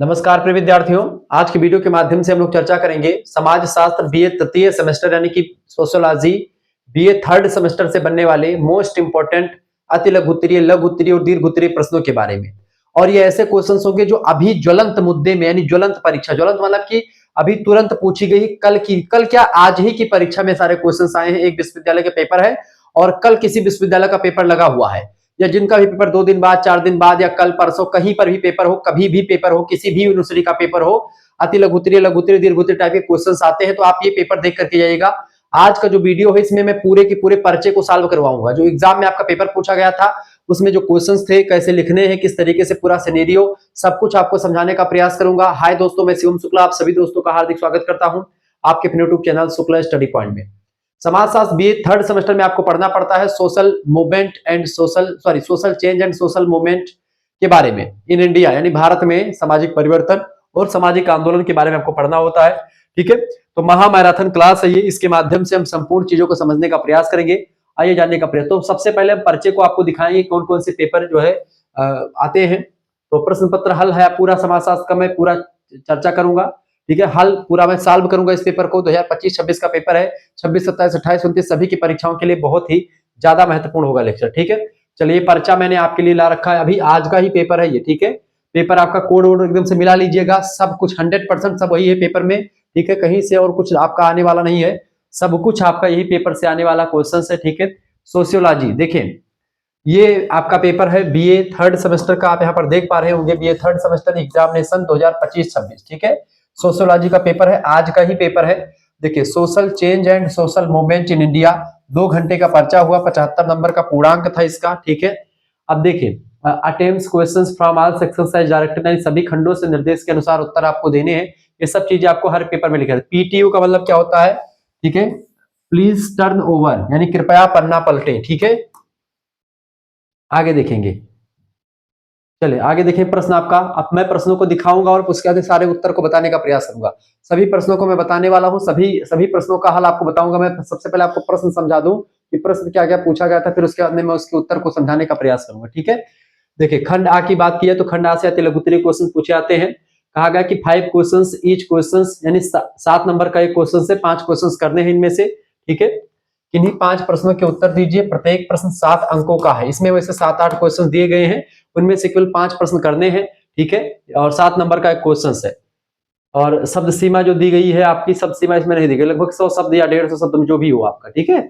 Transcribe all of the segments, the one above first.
नमस्कार प्रिय विद्यार्थियों। आज की वीडियो के माध्यम से हम लोग चर्चा करेंगे समाज शास्त्र बीए तृतीय सेमेस्टर यानी कि सोशियोलॉजी बीए थर्ड सेमेस्टर से बनने वाले मोस्ट इंपोर्टेंट अति लघु उत्तरीय, लघु उत्तरीय और दीर्घ उत्तरीय प्रश्नों के बारे में। और ये ऐसे क्वेश्चंस होंगे जो अभी ज्वलंत मुद्दे में यानी ज्वलंत परीक्षा, ज्वलंत मतलब कि अभी तुरंत पूछी गई, कल क्या आज ही की परीक्षा में सारे क्वेश्चंस आए हैं। एक विश्वविद्यालय का पेपर है और कल किसी विश्वविद्यालय का पेपर लगा हुआ है, या जिनका भी पेपर 2 दिन बाद, 4 दिन बाद या कल परसों कहीं पर भी पेपर हो, कभी भी पेपर हो, किसी भी यूनिवर्सिटी का पेपर हो, अति लघु उत्तरीय, लघु उत्तरीय, दीर्घ उत्तरीय टाइप के क्वेश्चंस आते हैं। तो आप ये पेपर देख करके जाइएगा। आज का जो वीडियो है इसमें मैं पूरे के पूरे पर्चे को सॉल्व करवाऊंगा। जो एग्जाम में आपका पेपर पूछा गया था उसमें जो क्वेश्चंस थे, कैसे लिखने हैं, किस तरीके से पूरा सिनेरियो, सब कुछ आपको समझाने का प्रयास करूंगा। हाय दोस्तों, मैं शिवम शुक्ला, आप सभी दोस्तों का हार्दिक स्वागत करता हूं आपके अपने YouTube channel Shukla study point में। समाजशास्त्र बीए थर्ड सेमेस्टर में आपको पढ़ना पड़ता है social movement and social change and social movement के बारे में इन इंडिया, यानी भारत में सामाजिक परिवर्तन और सामाजिक आंदोलन के बारे में आपको पढ़ना होता है। ठीक है, तो महामैराथन क्लास है ये, इसके माध्यम से हम संपूर्ण चीजों को समझने का प्रयास करेंगे, आइए जानने का प्रयास। तो सबसे पहले हम पर्चे को आपको दिखाएंगे कौन कौन से पेपर जो है आते हैं। तो प्रश्न पत्र हल है, पूरा समाजशास्त्र का मैं पूरा चर्चा करूंगा। ठीक है, हल पूरा मैं सॉल्व करूंगा इस पेपर को। 2025-26 का पेपर है, 26, 27, 28, 29 सभी की परीक्षाओं के लिए बहुत ही ज्यादा महत्वपूर्ण होगा लेक्चर। ठीक है, चलिए पर्चा मैंने आपके लिए ला रखा है, अभी आज का ही पेपर है ये। ठीक है, पेपर आपका कोड वोड एकदम से मिला लीजिएगा, सब कुछ 100% सब वही है पेपर में। ठीक है, कहीं से और कुछ आपका आने वाला नहीं है, सब कुछ आपका यही पेपर से आने वाला क्वेश्चन है। ठीक है, सोशियोलॉजी देखिए, ये आपका पेपर है बीए थर्ड सेमेस्टर का, आप यहाँ पर देख पा रहे होंगे बीए थर्ड सेमेस्टर एग्जामिनेशन 2025-26। ठीक है, सोशियोलॉजी का पेपर है, आज का ही पेपर है। देखिए, social change and social movement in India, 2 घंटे का पर्चा हुआ, 75 नंबर का पूर्णांक था इसका। ठीक है, अब देखिए attempts questions from all sections as directed, यानी सभी खंडों से निर्देश के अनुसार उत्तर आपको देने हैं। ये सब चीजें आपको हर पेपर में लिखा है। पीटीयू का मतलब क्या होता है? ठीक है, प्लीज टर्न ओवर, यानी कृपया पन्ना पलटें। ठीक है, आगे देखेंगे, चलिए आगे देखें प्रश्न आपका। अब मैं प्रश्नों को दिखाऊंगा और उसके बाद सारे उत्तर को बताने का प्रयास करूंगा। सभी प्रश्नों को मैं बताने वाला हूं, सभी प्रश्नों का हल आपको बताऊंगा। मैं सबसे पहले आपको प्रश्न समझा दूं कि प्रश्न क्या क्या पूछा गया था, फिर उसके बाद में मैं उसके उत्तर को समझाने का प्रयास करूंगा। ठीक है, देखिए खंड आ की बात की है तो खंड आ से अति लघु उत्तरीय क्वेश्चन पूछे जाते हैं। कहा गया कि 5 क्वेश्चंस ईच क्वेश्चंस, यानी 7 नंबर का एक क्वेश्चन से 5 क्वेश्चंस करने हैं इनमें से। ठीक है, किन्हीं 5 प्रश्नों के उत्तर दीजिए, प्रत्येक प्रश्न 7 अंकों का है। इसमें वैसे 7-8 क्वेश्चन दिए गए हैं, उनमें से केवल 5 प्रश्न करने हैं। ठीक है, और 7 नंबर का एक क्वेश्चन है। और शब्द सीमा जो दी गई है आपकी, शब्द सीमा इसमें नहीं दी गई, लगभग 100 शब्द या 150 शब्द में जो भी हो आपका। ठीक है,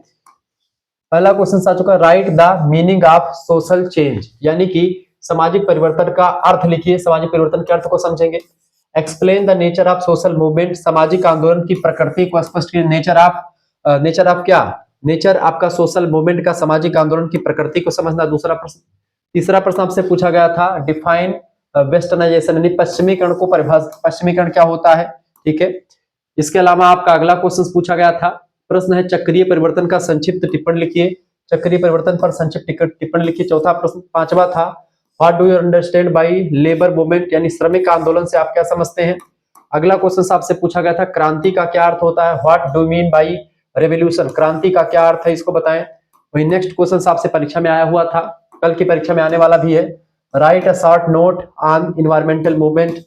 पहला क्वेश्चन आ चुका, right the meaning of social change, यानी कि सामाजिक परिवर्तन का अर्थ लिखिए। सामाजिक परिवर्तन के अर्थ को समझेंगे। Explain the nature of social movement, सामाजिक आंदोलन की प्रकृति को स्पष्ट कीजिए। नेचर ऑफ क्या? नेचर आपका सोशल मूवमेंट का, सामाजिक आंदोलन की प्रकृति को समझना, दूसरा प्रश्न। तीसरा प्रश्न आपसे पूछा गया था, डिफाइन वेस्टर्नाइजेशन, यानी पश्चिमीकरण को परिभाषित, पश्चिमीकरण क्या होता है। ठीक है, इसके अलावा आपका अगला क्वेश्चन पूछा गया था, प्रश्न है चक्रीय परिवर्तन का संक्षिप्त टिप्पणी लिखिए। चक्रीय परिवर्तन पर संक्षिप्त टिप्पणी लिखिए। चौथा प्रश्न, पांचवा था, what do you understand by labour movement, यानी श्रमिक आंदोलन से आप क्या समझते हैं। अगला क्वेश्चन आपसे पूछा गया था, क्रांति का क्या अर्थ होता है, what do mean by revolution, क्रांति का क्या अर्थ है, इसको बताएं। वही नेक्स्ट क्वेश्चन आपसे परीक्षा में आया हुआ था, कल की परीक्षा में आने वाला भी है, right a short note on environmental movement,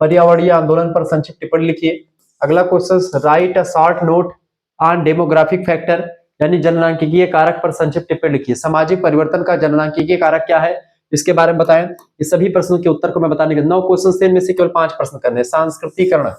पर्यावरणीय आंदोलन पर संक्षिप्त टिप्पणी लिखिए। अगला question, write a short note on demographic factor, यानी जननांकिकीय कारक पर संक्षिप्त टिप्पणी लिखिए। सामाजिक परिवर्तन का जननांकिकीय कारक क्या है, इसके बारे में बताएं। इस सभी प्रश्नों के उत्तर को मैं बताने के 9 क्वेश्चन थे, इनमें से केवल 5 प्रश्न करने। सांस्कृतिकरण,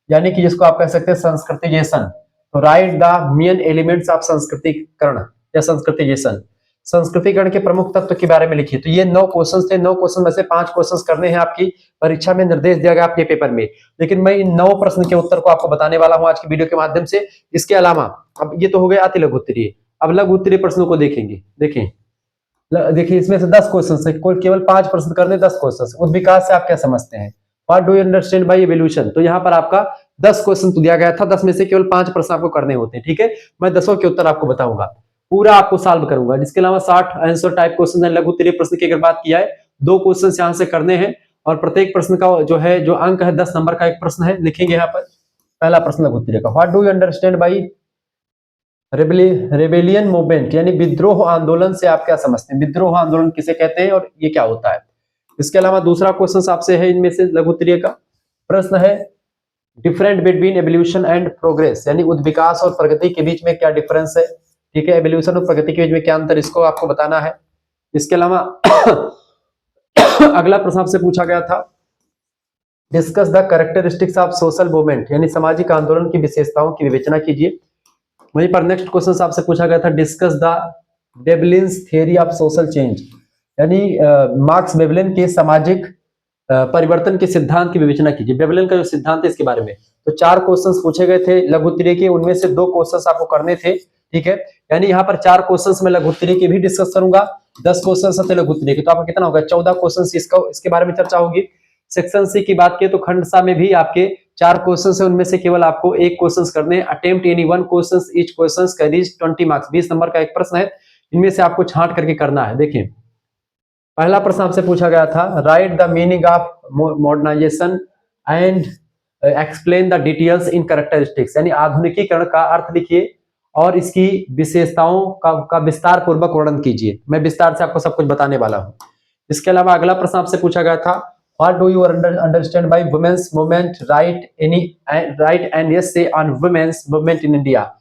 यानी कि जिसको आप कह सकते हैं संस्कृतिजेशन, तो write the main elements of संस्कृतिकरण या संस्कृतिजेशन, संस्कृतिकरण के प्रमुख तत्व के बारे में लिखिए। तो ये 9 क्वेश्चन थे। 9 क्वेश्चन में से 5 क्वेश्चन करने हैं, आपकी परीक्षा में निर्देश दिया गया आपके पेपर में, लेकिन मैं इन 9 प्रश्न के उत्तर को आपको बताने वाला हूं आज की वीडियो के माध्यम से। इसके अलावा अब ये तो हो गया अति लघु उत्तरीय, अब लघु उत्तरीय प्रश्नों को देखेंगे। देखिए इसमें से 10 क्वेश्चन है, केवल 5 प्रश्न करने, 10 क्वेश्चन। उद्विकास से आप क्या समझते हैं, what do you understand bye evolution, तो यहाँ पर आपका 10 क्वेश्चन दिया गया था, 10 में से केवल 5 प्रश्न आपको करने होते हैं। ठीक है, मैं 10 के उत्तर आपको बताऊंगा, पूरा आपको सॉल्व करूंगा। इसके अलावा 60 आंसर टाइप क्वेश्चन है। लघु उत्तरीय प्रश्न की अगर बात किया है, 2 क्वेश्चन यहाँ से करने हैं और प्रत्येक प्रश्न का जो अंक है 10 नंबर का एक प्रश्न है, लिखेंगे यहाँ पर। पहला प्रश्न लघु उत्तरीय का, what do you understand bye rebellion movement, यानी विद्रोह आंदोलन से आप क्या समझते हैं, विद्रोह आंदोलन किसे कहते हैं और ये क्या होता है। इसके अलावा दूसरा क्वेश्चन आपसे है इनमें से लघु उत्तरीय का प्रश्न है, different between evolution and progress, यानी उद्विकास और प्रगति के बीच में क्या डिफरेंस है। ठीक है, एवोल्यूशन और प्रगति के बीच में क्या अंतर, इसको आपको बताना है। इसके अलावा अगला प्रश्न आपसे पूछा गया था, discuss the characteristics of social movement, यानी सामाजिक आंदोलन की विशेषताओं की विवेचना कीजिए। वहीं पर नेक्स्ट क्वेश्चन आपसे पूछा गया था, discuss the Veblen's theory of social change, यानी मार्क्स वेबलिन के सामाजिक परिवर्तन के सिद्धांत की विवेचना कीजिए। वेबलिन का जो सिद्धांत है इसके बारे में। तो 4 क्वेश्चंस पूछे गए थे लघु उत्तरीय के, उनमें से 2 क्वेश्चंस आपको करने थे। ठीक है, यानी यहाँ पर 4 क्वेश्चंस में लघु उत्तरीय के भी डिस्कस करूंगा, 10 क्वेश्चंस थे लघु उत्तरीय के, तो आपका कितना होगा 14 क्वेश्चंस इसके बारे में चर्चा होगी। सेक्शन सी की बात किए तो खंड सा में भी आपके 4 क्वेश्चन है, उनमें से केवल आपको 1 क्वेश्चन करने, attempt any 1 question, each question carries 20 marks, 20 number का एक प्रश्न है, इनमें से आपको छांट करके करना है। देखिए पहला प्रश्न आपसे पूछा गया था, write the meaning of modernisation and explain the details in characteristics, यानी आधुनिकीकरण का अर्थ लिखिए और इसकी विशेषताओं का विस्तार पूर्वक वर्णन कीजिए। मैं विस्तार से आपको सब कुछ बताने वाला हूं। इसके अलावा अगला प्रश्न आपसे पूछा गया था, what do you understand by women's movement, write an essay on women's movement in India,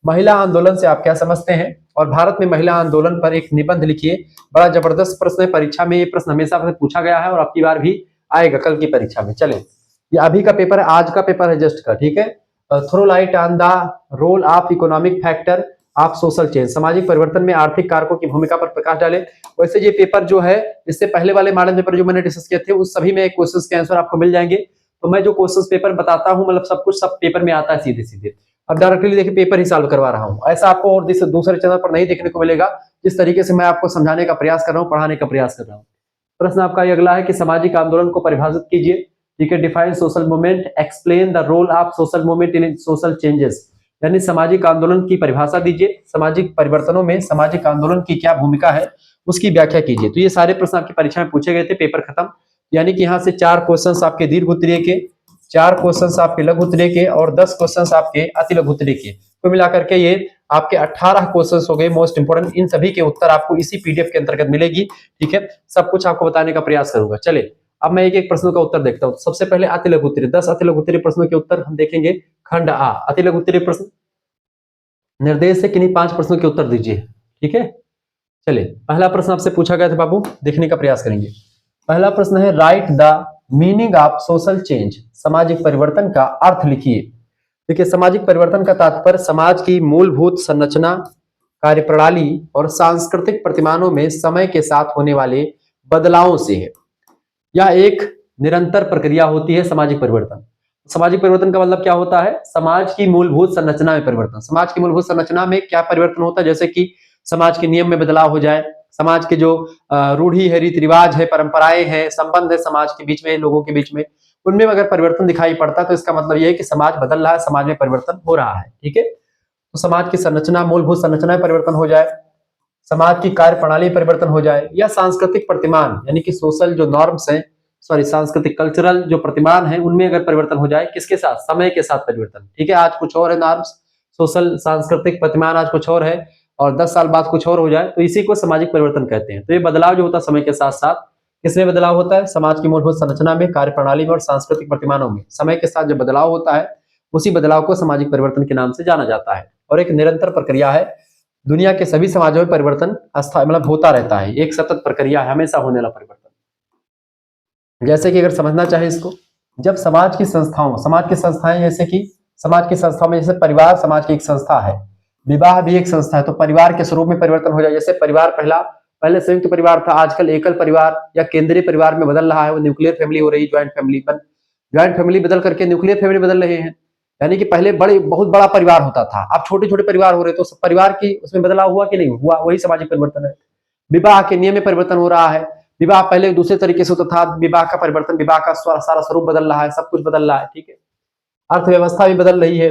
महिला आंदोलन से आप क्या समझते हैं और भारत में महिला आंदोलन पर एक निबंध लिखिए। बड़ा जबरदस्त प्रश्न है, परीक्षा में ये प्रश्न हमेशा से पूछा गया है और अब की बार भी आएगा कल की परीक्षा में। चले, ये अभी का पेपर है, आज का पेपर है जस्ट का। ठीक है, throw light on the role of economic factor of social change, सामाजिक परिवर्तन में आर्थिक कारकों की भूमिका पर प्रकाश डाले। वैसे ये पेपर जो है, इससे पहले वाले मॉडल पेपर जो मैंने डिस्कस किए थे उस सभी में क्वेश्चंस के आंसर आपको मिल जाएंगे। तो मैं जो क्वेश्चंस पेपर बताता हूं, मतलब सब कुछ सब पेपर में आता है सीधे सीधे। अब डायरेक्टली देखिए पेपर ही सॉल्व करवा रहा हूं, ऐसा आपको और दूसरे चैनल पर नहीं देखने को मिलेगा। जिस तरीके से मैं आपको समझाने का प्रयास कर रहा हूं, पढ़ाने का प्रयास कर रहा हूं। प्रश्न आपका ये अगला है कि सामाजिक आंदोलन को परिभाषित कीजिए। ठीक है, define social movement, explain the role of social movement in social changes, यानी सामाजिक आंदोलन की परिभाषा दीजिए, सामाजिक परिवर्तनों में सामाजिक आंदोलन की क्या भूमिका है उसकी व्याख्या कीजिए। तो ये सारे प्रश्न आपकी परीक्षा में पूछे गए थे, पेपर खत्म। यानी कि यहाँ से 4 क्वेश्चन आपके दीर्घ उत्तरीय के, 4 क्वेश्चन आपके लघु उत्तरीय के और 10 क्वेश्चन आपके अति लघु उत्तरीय के, तो मिलाकर के ये आपके 18 क्वेश्चन हो गए मोस्ट इंपोर्टेंट। इन सभी के उत्तर आपको इसी पीडीएफ के अंतर्गत मिलेगी। ठीक है, सब कुछ आपको बताने का प्रयास करूंगा। चले, अब मैं एक एक प्रश्नों का उत्तर देखता हूं। सबसे पहले अति लघु उत्तरीय, 10 अति लघु उत्तरीय प्रश्नों के उत्तर हम देखेंगे। खंड आ, अति लघु उत्तरीय प्रश्न, निर्देश से किन्हीं 5 प्रश्नों के उत्तर दीजिए। ठीक है, चलिए पहला प्रश्न आपसे पूछा गया था बाबू, देखने का प्रयास करेंगे। पहला प्रश्न है, right the meaning of social change, सामाजिक परिवर्तन का अर्थ लिखिए। देखिए, सामाजिक परिवर्तन का तात्पर्य समाज की मूलभूत संरचना, कार्यप्रणाली और सांस्कृतिक प्रतिमानों में समय के साथ होने वाले बदलावों से है। यह एक निरंतर प्रक्रिया होती है सामाजिक परिवर्तन। सामाजिक परिवर्तन का मतलब क्या होता है, समाज की मूलभूत संरचना में परिवर्तन। समाज की मूलभूत संरचना में क्या परिवर्तन होता है, जैसे कि समाज के नियम में बदलाव हो जाए, समाज के जो रूढ़ी है, रीति रिवाज है, परंपराएं हैं, संबंध है समाज के बीच में, लोगों के बीच में, उनमें अगर परिवर्तन दिखाई पड़ता है तो इसका मतलब यह है कि समाज बदल रहा है, समाज में परिवर्तन हो रहा है। ठीक है, तो समाज की संरचना, मूलभूत संरचना में परिवर्तन हो जाए, समाज की कार्य प्रणाली में परिवर्तन हो जाए, या सांस्कृतिक प्रतिमान यानी कि सोशल जो नॉर्म्स हैं, सांस्कृतिक कल्चरल जो प्रतिमान है उनमें अगर परिवर्तन हो जाए, किसके साथ, समय के साथ परिवर्तन। ठीक है, आज कुछ और है नॉर्म्स, सोशल सांस्कृतिक प्रतिमान आज कुछ और है और 10 साल बाद कुछ और हो जाए, तो इसी को सामाजिक परिवर्तन कहते हैं। तो ये बदलाव जो होता है समय के साथ साथ, किसमें बदलाव होता है, समाज की मूलभूत संरचना में, कार्य प्रणाली में और सांस्कृतिक प्रतिमानों में समय के साथ जो बदलाव होता है, उसी बदलाव को सामाजिक परिवर्तन के नाम से जाना जाता है और एक निरंतर प्रक्रिया है। दुनिया के सभी समाजों में परिवर्तन मतलब होता रहता है, एक सतत प्रक्रिया है, हमेशा होने वाला परिवर्तन। जैसे कि अगर समझना चाहे इसको, जब समाज की संस्थाएं जैसे कि समाज की संस्थाओं में जैसे परिवार समाज की एक संस्था है, विवाह भी एक संस्था है, तो परिवार के स्वरूप में परिवर्तन हो जाए। जैसे परिवार पहले संयुक्त परिवार था, आजकल एकल परिवार या केंद्रीय परिवार में बदल रहा है, वो न्यूक्लियर फैमिली हो रही, ज्वाइंट फैमिली बदल करके न्यूक्लियर फैमिली बदल रहे हैं। यानी कि पहले बहुत बड़ा परिवार होता था, अब छोटे छोटे परिवार हो रहे, तो परिवार की उसमें बदलाव हुआ कि नहीं हुआ, वही सामाजिक परिवर्तन है। विवाह के नियम में परिवर्तन हो रहा है, विवाह पहले दूसरे तरीके से होता था, विवाह का परिवर्तन, विवाह का सारा स्वरूप बदल रहा है, सब कुछ बदल रहा है। ठीक है, अर्थव्यवस्था भी बदल रही है,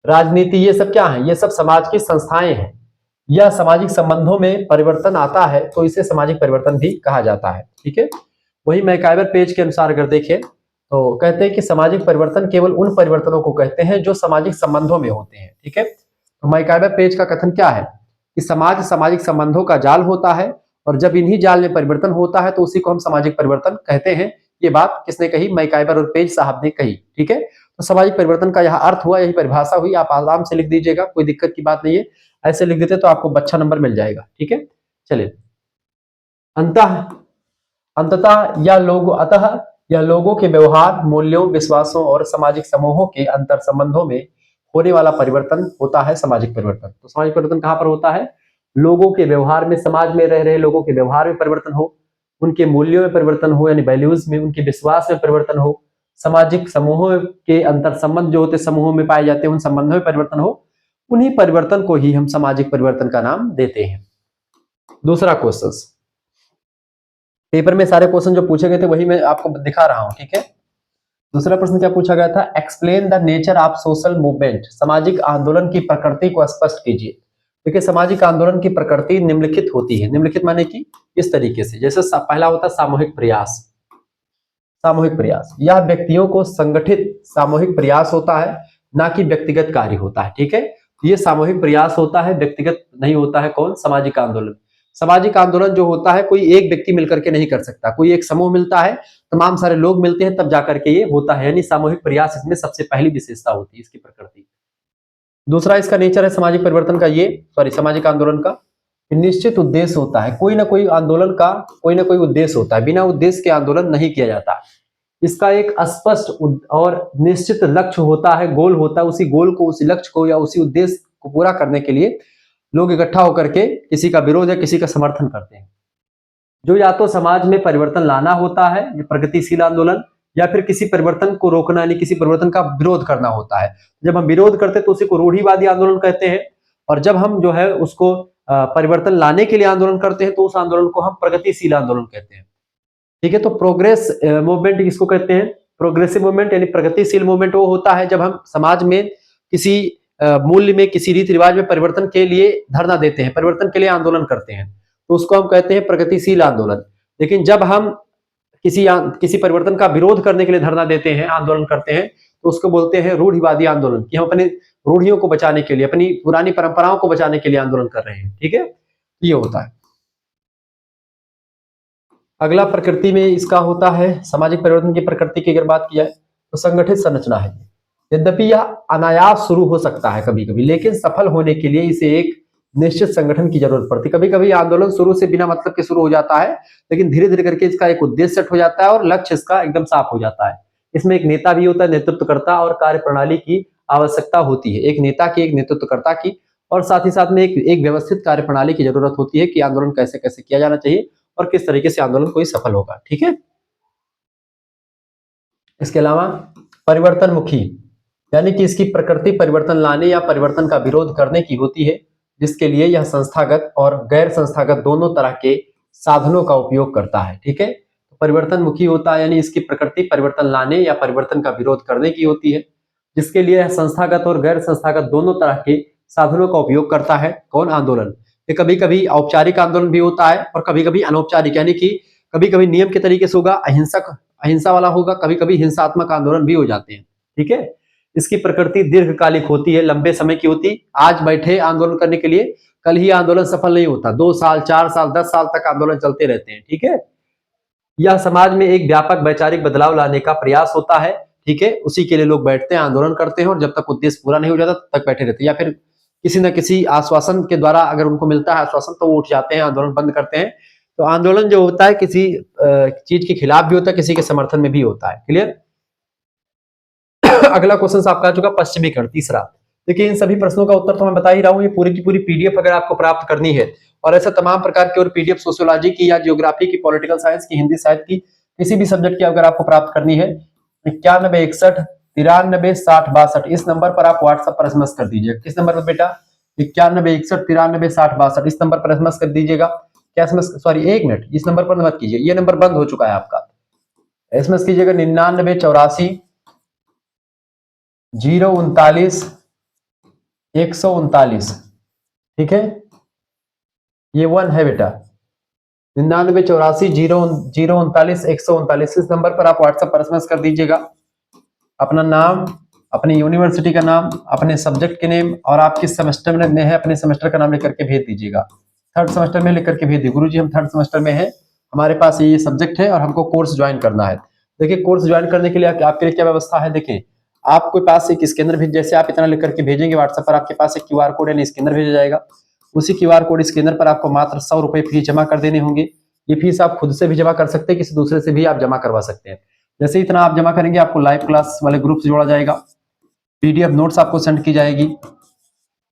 राजनीति, ये सब क्या है, ये सब समाज की संस्थाएं हैं। यह सामाजिक संबंधों में परिवर्तन आता है तो इसे सामाजिक परिवर्तन भी कहा जाता है। ठीक है, वही मैकाइवर पेज के अनुसार अगर देखें तो कहते हैं कि सामाजिक परिवर्तन केवल उन परिवर्तनों को कहते हैं जो सामाजिक संबंधों में होते हैं। ठीक है, तो मैकाइवर पेज का कथन क्या है कि समाज सामाजिक संबंधों का जाल होता है और जब इन्हीं जाल में परिवर्तन होता है तो उसी को हम सामाजिक परिवर्तन कहते हैं। ये बात किसने कही? मैकाइवर और पेज साहब ने कही। ठीक है, तो सामाजिक परिवर्तन का यह अर्थ हुआ, यही परिभाषा हुई। आप आराम से लिख दीजिएगा, कोई दिक्कत की बात नहीं है। ऐसे लिख देते तो आपको अच्छा नंबर मिल जाएगा। ठीक है, चलिए। अतः यह लोगों के व्यवहार, मूल्यों, विश्वासों और सामाजिक समूहों के अंतर संबंधों में होने वाला परिवर्तन होता है सामाजिक परिवर्तन। तो सामाजिक परिवर्तन कहां पर होता है? लोगों के व्यवहार में, समाज में रह रहे लोगों के व्यवहार में परिवर्तन हो, उनके मूल्यों में परिवर्तन हो यानी वैल्यूज में, उनके विश्वास में परिवर्तन हो, सामाजिक समूहों के अंतर संबंध जो होते समूहों में पाए जाते हैं उन संबंधों में परिवर्तन हो, उन्हीं परिवर्तन को ही हम सामाजिक परिवर्तन का नाम देते हैं। दूसरा क्वेश्चन, पेपर में सारे क्वेश्चन जो पूछे गए थे वही मैं आपको दिखा रहा हूं। ठीक है, दूसरा प्रश्न क्या पूछा गया था? Explain the nature of social movement, सामाजिक आंदोलन की प्रकृति को स्पष्ट कीजिए। देखिए, सामाजिक आंदोलन की प्रकृति निम्नलिखित होती है। निम्नलिखित माने कि इस तरीके से, जैसे पहला होता है सामूहिक प्रयास। सामूहिक प्रयास, यह व्यक्तियों को संगठित सामूहिक प्रयास होता है, ना कि व्यक्तिगत कार्य होता है। ठीक है, ये सामूहिक प्रयास होता है, व्यक्तिगत नहीं होता है। कौन? सामाजिक आंदोलन। सामाजिक आंदोलन जो होता है कोई एक व्यक्ति मिलकर के नहीं कर सकता, कोई एक समूह मिलता है, तमाम सारे लोग मिलते हैं तब जाकर के ये होता है, यानी सामूहिक प्रयास इसमें सबसे पहली विशेषता होती है, इसकी प्रकृति। दूसरा इसका नेचर है सामाजिक परिवर्तन का, सामाजिक आंदोलन का निश्चित उद्देश्य होता है। कोई ना कोई आंदोलन का कोई ना कोई उद्देश्य होता है, बिना उद्देश्य के आंदोलन नहीं किया जाता। इसका एक स्पष्ट और निश्चित लक्ष्य होता है, गोल होता है। उसी गोल को, उसी लक्ष्य को या उसी उद्देश्य को पूरा करने के लिए लोग इकट्ठा होकर के किसी का विरोध या किसी का समर्थन करते हैं। जो या तो समाज में परिवर्तन लाना होता है, ये प्रगतिशील आंदोलन, या फिर किसी परिवर्तन को रोकना यानी किसी परिवर्तन का विरोध करना होता है। जब हम विरोध करते हैं तो उसी को रूढ़िवादी आंदोलन कहते हैं, और जब हम जो है उसको परिवर्तन लाने के लिए आंदोलन करते हैं तो उस आंदोलन को हम प्रगतिशील आंदोलन कहते हैं। ठीक है, तो प्रोग्रेस मूवमेंट किसको कहते हैं? प्रोग्रेसिव मूवमेंट यानी प्रगतिशील मूवमेंट वो होता है जब हम समाज में किसी मूल्य में, किसी रीति रिवाज में परिवर्तन के लिए धरना देते हैं, परिवर्तन के लिए आंदोलन करते हैं, तो उसको हम कहते हैं प्रगतिशील आंदोलन। लेकिन जब हम किसी परिवर्तन का विरोध करने के लिए धरना देते हैं, आंदोलन करते हैं, तो उसको बोलते हैं रूढ़िवादी आंदोलन, कि हम अपने रूढ़ियों को बचाने के लिए, अपनी पुरानी परंपराओं को बचाने के लिए आंदोलन कर रहे हैं। ठीक है, ये होता है। अगला प्रकृति में इसका होता है, सामाजिक परिवर्तन की प्रकृति की अगर बात की जाए तो संगठित संरचना है। यद्यपि यह अनायास शुरू हो सकता है कभी कभी, लेकिन सफल होने के लिए इसे एक निश्चित संगठन की जरूरत पड़ती है। कभी कभी आंदोलन शुरू से बिना मतलब के शुरू हो जाता है, लेकिन धीरे धीरे करके इसका एक उद्देश्य सेट हो जाता है और लक्ष्य इसका एकदम साफ हो जाता है। इसमें एक नेता भी होता है, नेतृत्वकर्ता, और कार्यप्रणाली की आवश्यकता होती है। एक नेता की, एक नेतृत्वकर्ता की, और साथ ही साथ में एक व्यवस्थित कार्यप्रणाली की जरूरत होती है कि आंदोलन कैसे कैसे किया जाना चाहिए और किस तरीके से आंदोलन कोई सफल होगा। ठीक है, इसके अलावा परिवर्तनमुखी यानी कि इसकी प्रकृति परिवर्तन लाने या परिवर्तन का विरोध करने की होती है, जिसके लिए यह संस्थागत और गैर संस्थागत दोनों तरह के साधनों का उपयोग करता है। ठीक है, परिवर्तनमुखी होता है यानी इसकी प्रकृति परिवर्तन लाने या परिवर्तन का विरोध करने की होती है, जिसके लिए यह संस्थागत और गैर संस्थागत दोनों तरह के साधनों का उपयोग करता है। कौन? आंदोलन। ये कभी कभी औपचारिक आंदोलन भी होता है और कभी कभी अनौपचारिक, यानी कि कभी कभी नियम के तरीके से होगा, अहिंसा वाला होगा, कभी कभी हिंसात्मक आंदोलन भी हो जाते हैं। ठीक है, इसकी प्रकृति दीर्घकालिक होती है, लंबे समय की होती। आज बैठे आंदोलन करने के लिए, कल ही आंदोलन सफल नहीं होता, 2 साल, 4 साल, 10 साल तक आंदोलन चलते रहते हैं। ठीक है, यह समाज में एक व्यापक वैचारिक बदलाव लाने का प्रयास होता है। ठीक है, उसी के लिए लोग बैठते हैं, आंदोलन करते हैं, और जब तक उद्देश्य पूरा नहीं हो जाता तब तक बैठे रहते हैं, या फिर किसी न किसी आश्वासन के द्वारा अगर उनको मिलता है आश्वासन तो वो उठ जाते हैं, आंदोलन बंद करते हैं। तो आंदोलन जो होता है किसी चीज के खिलाफ भी होता है, किसी के समर्थन में भी होता है। क्लियर? अगला क्वेश्चन आपका आ चुका पश्चिमीकरण, तीसरा। देखिए, इन सभी प्रश्नों का उत्तर तो मैं बता ही रहा हूं, ये पूरी की पूरी पीडीएफ अगर आपको प्राप्त करनी है, और ऐसे तमाम प्रकार की और पीडीएफ सोशियोलॉजी की या ज्योग्राफी की, पॉलिटिकल साइंस की, हिंदी साहित्य की, किसी भी सब्जेक्ट की अगर आपको प्राप्त करनी है, 9161 93 60 62 इस नंबर पर आप व्हाट्सएप पर एसएमएस कर दीजिए। किस नंबर पर बेटा? 9161 93 60 62 इस नंबर पर एसएमएस कर दीजिएगा। क्या एसएमएस? सॉरी, 1 मिनट, इस नंबर पर मत कीजिए, ये नंबर बंद हो चुका है आपका। एसएमएस कीजिएगा 9984 039 139। ठीक है, ये 1 है बेटा, 9984 039 139 इस नंबर पर आप व्हाट्सएप पर एसएमएस कर दीजिएगा। अपना नाम, अपनी यूनिवर्सिटी का नाम, अपने सब्जेक्ट के नेम, और आप किस सेमेस्टर में है अपने सेमेस्टर का नाम लेकर के भेज दीजिएगा। थर्ड सेमेस्टर में लिख करके भेज दिए, गुरुजी हम थर्ड सेमेस्टर में है, हमारे पास ये सब्जेक्ट है और हमको कोर्स ज्वाइन करना है। देखिए कोर्स ज्वाइन करने के लिए आपके लिए क्या व्यवस्था है, देखिए आपके पास एक स्कैनर भेज, जैसे आप इतना लिख करके भेजेंगे व्हाट्सएप पर, आपके पास एक क्यूआर कोड यानी स्कैनर भेजा जाएगा। उसी क्यूआर कोड स्कैनर पर आपको मात्र 100 रुपए फीस जमा कर देने होंगे। ये फीस आप खुद से भी जमा कर सकते हैं, किसी दूसरे से भी आप जमा करवा सकते हैं। जैसे इतना आप जमा करेंगे आपको लाइव क्लास वाले ग्रुप से जोड़ा जाएगा, पीडीएफ नोट्स आपको सेंड की जाएगी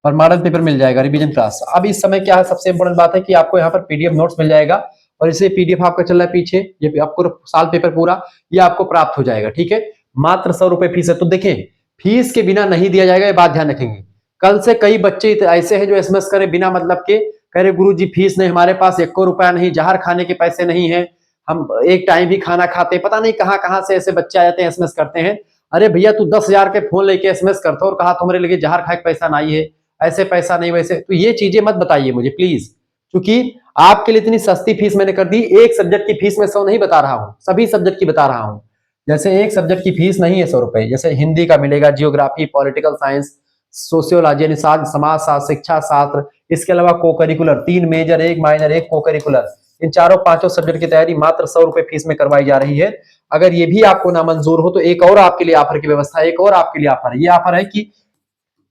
और मॉडल पेपर मिल जाएगा, रिवीजन क्लास। अब इस समय क्या है, सबसे इंपॉर्टेंट बात है कि आपको यहाँ पर पीडीएफ नोट्स मिल जाएगा और इसे पीडीएफ आपका चल रहा है पीछे, ये आपको साल पेपर पूरा ये आपको प्राप्त हो जाएगा। ठीक है, मात्र 100 रुपए फीस है। तो देखें फीस के बिना नहीं दिया जाएगा, ये बात ध्यान रखेंगे। कल से कई बच्चे ऐसे हैं जो एसएमएस करे बिना मतलब के, कह रहे गुरुजी फीस नहीं, हमारे पास 1 रुपया नहीं, जहर खाने के पैसे नहीं है, हम एक टाइम भी खाना खाते, पता नहीं कहां से ऐसे बच्चे आ जाते हैं एसएमएस करते हैं। अरे भैया तू 10,000 के फोन लेके एसएमएस करता और कहा तुम्हारे लिए जहर खाए पैसा नहीं है, ऐसे पैसा नहीं वैसे, तो ये चीजें मत बताइए मुझे प्लीज, क्योंकि आपके लिए इतनी सस्ती फीस मैंने कर दी। एक सब्जेक्ट की फीस मैं 100 नहीं बता रहा हूँ, सभी सब्जेक्ट की बता रहा हूँ। जैसे एक सब्जेक्ट की फीस नहीं है 100 रुपए, जैसे हिंदी का मिलेगा, जियोग्राफी, पॉलिटिकल साइंस, सोशियोलॉजी यानी समाज शास्त्र, शिक्षा शास्त्र, इसके अलावा को करिकुलर 3 मेजर 1 माइनर 1 को करिकुलर, इन चारों पांचों सब्जेक्ट की तैयारी मात्र 100 रुपए फीस में करवाई जा रही है। अगर ये भी आपको ना मंजूर हो तो एक और आपके लिए ऑफर की व्यवस्था है, एक और आपके लिए ऑफर है। ये ऑफर है कि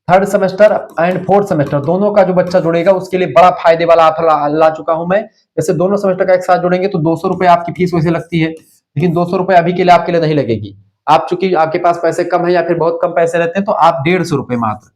third semester and fourth semester दोनों का जो बच्चा जुड़ेगा उसके लिए बड़ा फायदे वाला ऑफर ला चुका हूं मैं। जैसे दोनों सेमेस्टर का एक साथ जुड़ेंगे तो 200 रुपए आपकी फीस वैसे लगती है, लेकिन 200 रुपए अभी के लिए आपके लिए नहीं लगेगी। आप चूंकि आपके पास पैसे कम है या फिर बहुत कम पैसे रहते हैं तो आप 150 रुपए, मात्र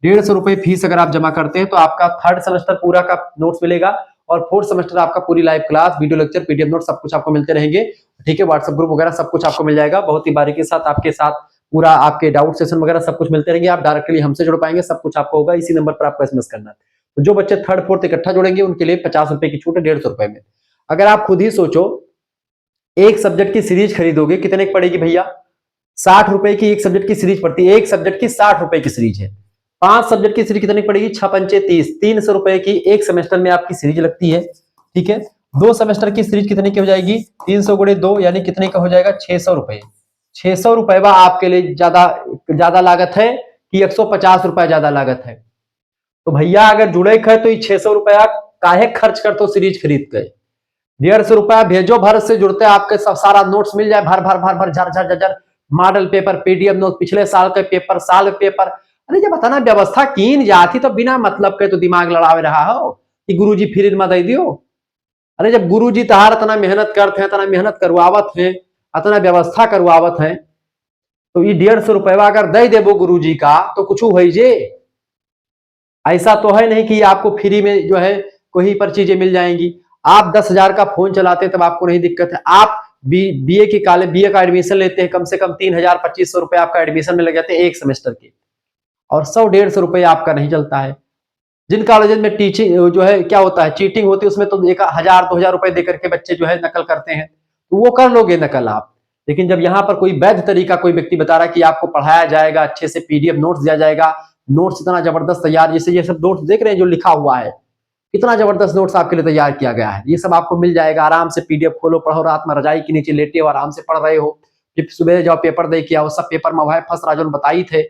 150 रुपए फीस अगर आप जमा करते हैं तो आपका थर्ड सेमेस्टर पूरा का नोट्स मिलेगा और फोर्थ सेमेस्टर आपका पूरी live class, video lecture, PDF note सब कुछ आपको मिलते रहेंगे। ठीक है, व्हाट्सएप ग्रुप वगैरह सब कुछ आपको मिल जाएगा, बहुत ही बारीकी के साथ आपके साथ पूरा आपके डाउट सेशन वगैरह सब कुछ मिलते रहेंगे। आप डायरेक्टली हमसे जुड़ पाएंगे, सब कुछ आपको होगा, इसी नंबर पर आपको एसएमएस करना है। तो जो बच्चे थर्ड फोर्थ इकट्ठा जुड़ेंगे उनके लिए 50 रुपए की छूट है 150 रुपए में। अगर आप खुद ही सोचो एक सब्जेक्ट की सीरीज खरीदोगे कितने की पड़ेगी भैया, 60 रुपए की एक सब्जेक्ट की सीरीज पड़ती है, एक सब्जेक्ट की 60 रुपए की सीरीज है। 5 सब्जेक्ट की सीरीज कितनी पड़ेगी, 6 पंचे 30, 300 रुपए की एक सेमेस्टर में आपकी सीरीज लगती है। ठीक है, 2 सेमेस्टर की सीरीज कितने की हो जाएगी, 300 गुणे 2 यानी कितने का हो जाएगा, 600 रुपए। 600 रुपए आपके लिए ज्यादा लागत है कि 150 रुपए ज्यादा लागत है। तो भैया अगर जुड़े है तो ये 600 रुपया काहे खर्च कर तो सीरीज खरीद के 150 रुपया भेजो, भर से जुड़ते आपके सब सारा नोट्स मिल जाए, भर भर भर भर झर झर झर, मॉडल पेपर, पीडीएफ नोट, पिछले साल के पेपर, साल पेपर। अरे जब बताना व्यवस्था कीन जाती तो बिना मतलब के तो दिमाग लड़ावे रहा हो कि गुरुजी फ्री में दे दियो। अरे जब गुरुजी तहार इतना मेहनत करते हैं, इतना मेहनत करवावत है, इतना व्यवस्था करवावत है, तो ये 150 रुपया अगर दे देवो गुरुजी का तो कुछ हो जे। ऐसा तो है नहीं कि आपको फ्री में जो है कोई पर चीजें मिल जाएंगी। आप 10,000 का फोन चलाते हैं तब आपको नहीं दिक्कत है, आप बीए की बीए का एडमिशन लेते हैं, कम से कम 3,000-2,500 रुपए आपका एडमिशन में लग जाते हैं एक सेमेस्टर के, और 100-150 रुपए आपका नहीं चलता है। जिन कॉलेज में टीचिंग जो है क्या होता है, चीटिंग होती है, उसमें तो 1,000-2,000 रुपए देकर के बच्चे जो है नकल करते हैं, तो वो कर लोगे नकल आप। लेकिन जब यहाँ पर कोई वैध तरीका कोई व्यक्ति बता रहा है कि आपको पढ़ाया जाएगा, अच्छे से पीडीएफ नोट्स दिया जाएगा, नोट्स इतना जबरदस्त तैयार, जैसे ये सब नोट्स देख रहे हैं जो लिखा हुआ है, कितना जबरदस्त नोट्स आपके लिए तैयार किया गया है, ये सब आपको मिल जाएगा। आराम से पीडीएफ खोलो, पढ़ो, रात में रजाई के नीचे लेटे हो, आराम से पढ़ रहे हो, फिर सुबह जाओ पेपर दे के आओ। सब पेपर में भाई फर्स्ट राजन बताई थे,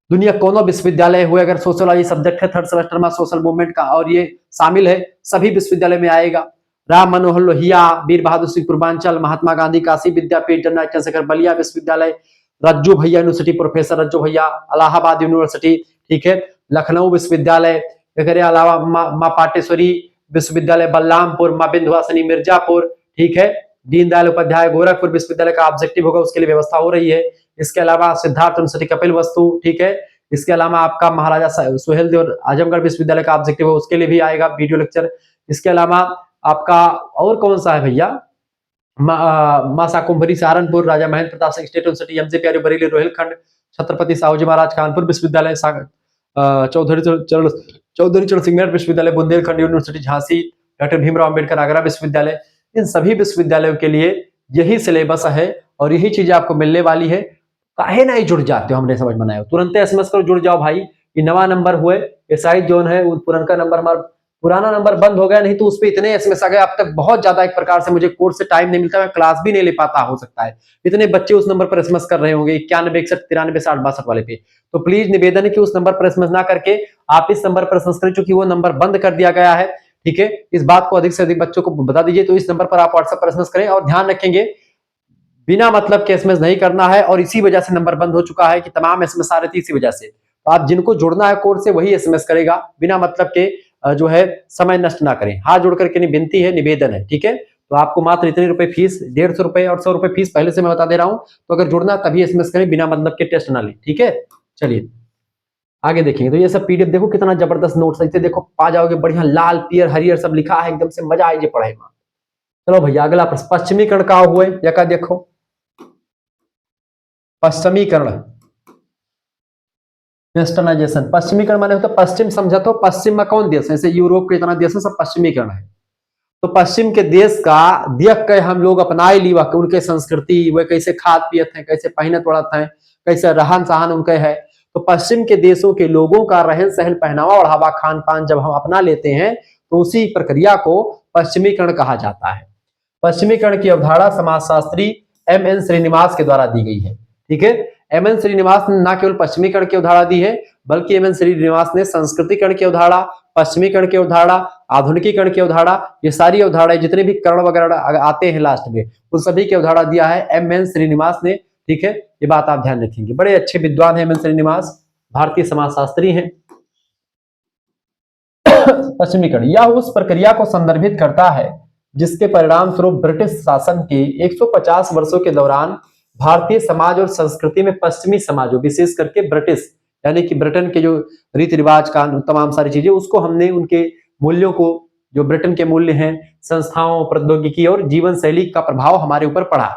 दुनिया कोनो विश्वविद्यालय हुए, अगर सोशलॉजी सब्जेक्ट है थर्ड सेमेस्टर में, सोशल मूवमेंट का और ये शामिल है, सभी विश्वविद्यालय में आएगा। राम मनोहर लोहिया, वीर बहादुर सिंह पूर्वांचल, महात्मा गांधी काशी विद्यापीठ, जनरल चंद्रशेखर बलिया विश्वविद्यालय, रज्जू भैया यूनिवर्सिटी, प्रोफेसर रज्जू भैया, इलाहाबाद यूनिवर्सिटी, ठीक है, लखनऊ विश्वविद्यालय, इसके अलावा माँ पाटेश्वरी विश्वविद्यालय बलरामपुर, माँ विंध्यवासिनी मिर्जापुर, ठीक है, दीनदयाल उपाध्याय गोरखपुर विश्वविद्यालय का ऑब्जेक्टिव होगा, उसके लिए व्यवस्था हो रही है। इसके अलावा सिद्धार्थ यूनिवर्सिटी कपिल वस्तु, ठीक है, इसके अलावा आपका महाराजा सुहेल देव आजमगढ़ विश्वविद्यालय का ऑब्जेक्टिव है, उसके लिए भी आएगा वीडियो लेक्चर। इसके अलावा आपका और कौन सा है भैया, मासा कुंभरी Saharanpur, Raja Mahendra Pratap Singh state university, MJ प्यारी बरेली रोहिलखंड, छत्रपति साहूजी महाराज कानपुर विश्वविद्यालय, चौधरी चरण सिंह विश्वविद्यालय बुंदेलखंड यूनिवर्सिटी झांसी, डॉक्टर भीमराव अंबेडकर आगरा विश्वविद्यालय, इन सभी विश्वविद्यालयों के लिए यही सिलेबस है और यही चीजें आपको मिलने वाली है। काहे नहीं जुड़ जाते हो, हमने समझ में आया, तुरंत एसएमएस करो, जुड़ जाओ भाई। ये नवा नंबर हुए, ये साइड जोन है, पुराना नंबर हमारा पुराना नंबर बंद हो गया, नहीं तो उस पर इतने एसएमएस आ गए अब तक, बहुत ज्यादा, एक प्रकार से मुझे कोर्स से टाइम नहीं मिलता, मैं क्लास भी नहीं ले पाता, हो सकता है इतने बच्चे उस नंबर पर एसएमएस कर रहे होंगे 9161936062 वाले पे। तो प्लीज निवेदन है कि उस नंबर पर एसएमएस ना करके आप इस नंबर पर एसएमएस करें, क्योंकि वो नंबर बंद कर दिया गया है। ठीक है, इस बात को अधिक से अधिक बच्चों को बता दीजिए। तो इस नंबर पर आप व्हाट्सएप पर एसएमएस करें और ध्यान रखेंगे बिना मतलब के एसएमएस नहीं करना है, और इसी वजह से नंबर बंद हो चुका है कि तमाम एसएमएस आ रहे थे इसी वजह से। तो आप जिनको जुड़ना है कोर्स से वही एसएमएस करेगा, बिना मतलब के जो है समय नष्ट ना करें। हाथ जोड़ करके विनती है, निवेदन है, ठीक है। तो आपको मात्र इतने रुपए फीस, 150 रुपए और 100 रुपए फीस पहले से मैं बता दे रहा हूं। तो अगर जुड़ना तभी एसएमएस करें, बिना मतलब के टेस्ट ना लें, ठीक है। चलिए आगे देखेंगे। तो ये सब पीडीएफ देखो कितना जबरदस्त नोट्स है, देखो पा जाओगे बढ़िया, लाल पियर हरियर सब लिखा है, एकदम से मजा आएगी पढ़ाई में। चलो भैया अगला प्रश्न, पश्चिमीकरण का हुए या का देखो, पश्चिमीकरण, वेस्टर्नाइजेशन। पश्चिमीकरण माने होता है पश्चिम, समझा तो पश्चिम में कौन देश है, जैसे यूरोप के इतना देश है, सब पश्चिमीकरण है। तो पश्चिम के देश का देख के हम लोग अपनाए ली वह उनके संस्कृति, वे कैसे खाद पियत हैं, कैसे पहनत ओढ़त हैं, कैसे रहन सहन उनके है। तो पश्चिम के देशों के लोगों का रहन सहन, पहनावा और हवा खान पान जब हम अपना लेते हैं तो उसी प्रक्रिया को पश्चिमीकरण कहा जाता है। पश्चिमीकरण की अवधारणा समाजशास्त्री एम.एन. श्रीनिवास के द्वारा दी गई है, ठीक है। एम.एन. श्रीनिवास ने न केवल पश्चिमीकरण की अवधारणा दी है, बल्कि एम.एन. श्रीनिवास ने संस्कृतिकरण की अवधारणा, पश्चिमीकरण की अवधारणा, आधुनिकीकरण की अवधारणा, ये सारी अवधारणाएं जितने भी कर्ण वगैरह आते हैं लास्ट में, उन सभी की अवधारणा दिया है एम.एन. श्रीनिवास ने, ठीक है। ये बात आप ध्यान रखेंगे, बड़े अच्छे विद्वान है एम.एन. श्रीनिवास, भारतीय समाजशास्त्री हैं। पश्चिमीकरण यह उस प्रक्रिया को संदर्भित करता है जिसके परिणाम स्वरूप ब्रिटिश शासन के 150 वर्षों के दौरान भारतीय समाज और संस्कृति में पश्चिमी समाजों, विशेष करके ब्रिटिश यानी कि ब्रिटेन के जो रीति रिवाज कानून तमाम सारी चीजें, उसको हमने उनके मूल्यों को, जो ब्रिटेन के मूल्य हैं, संस्थाओं, प्रौद्योगिकी और जीवन शैली का प्रभाव हमारे ऊपर पड़ा।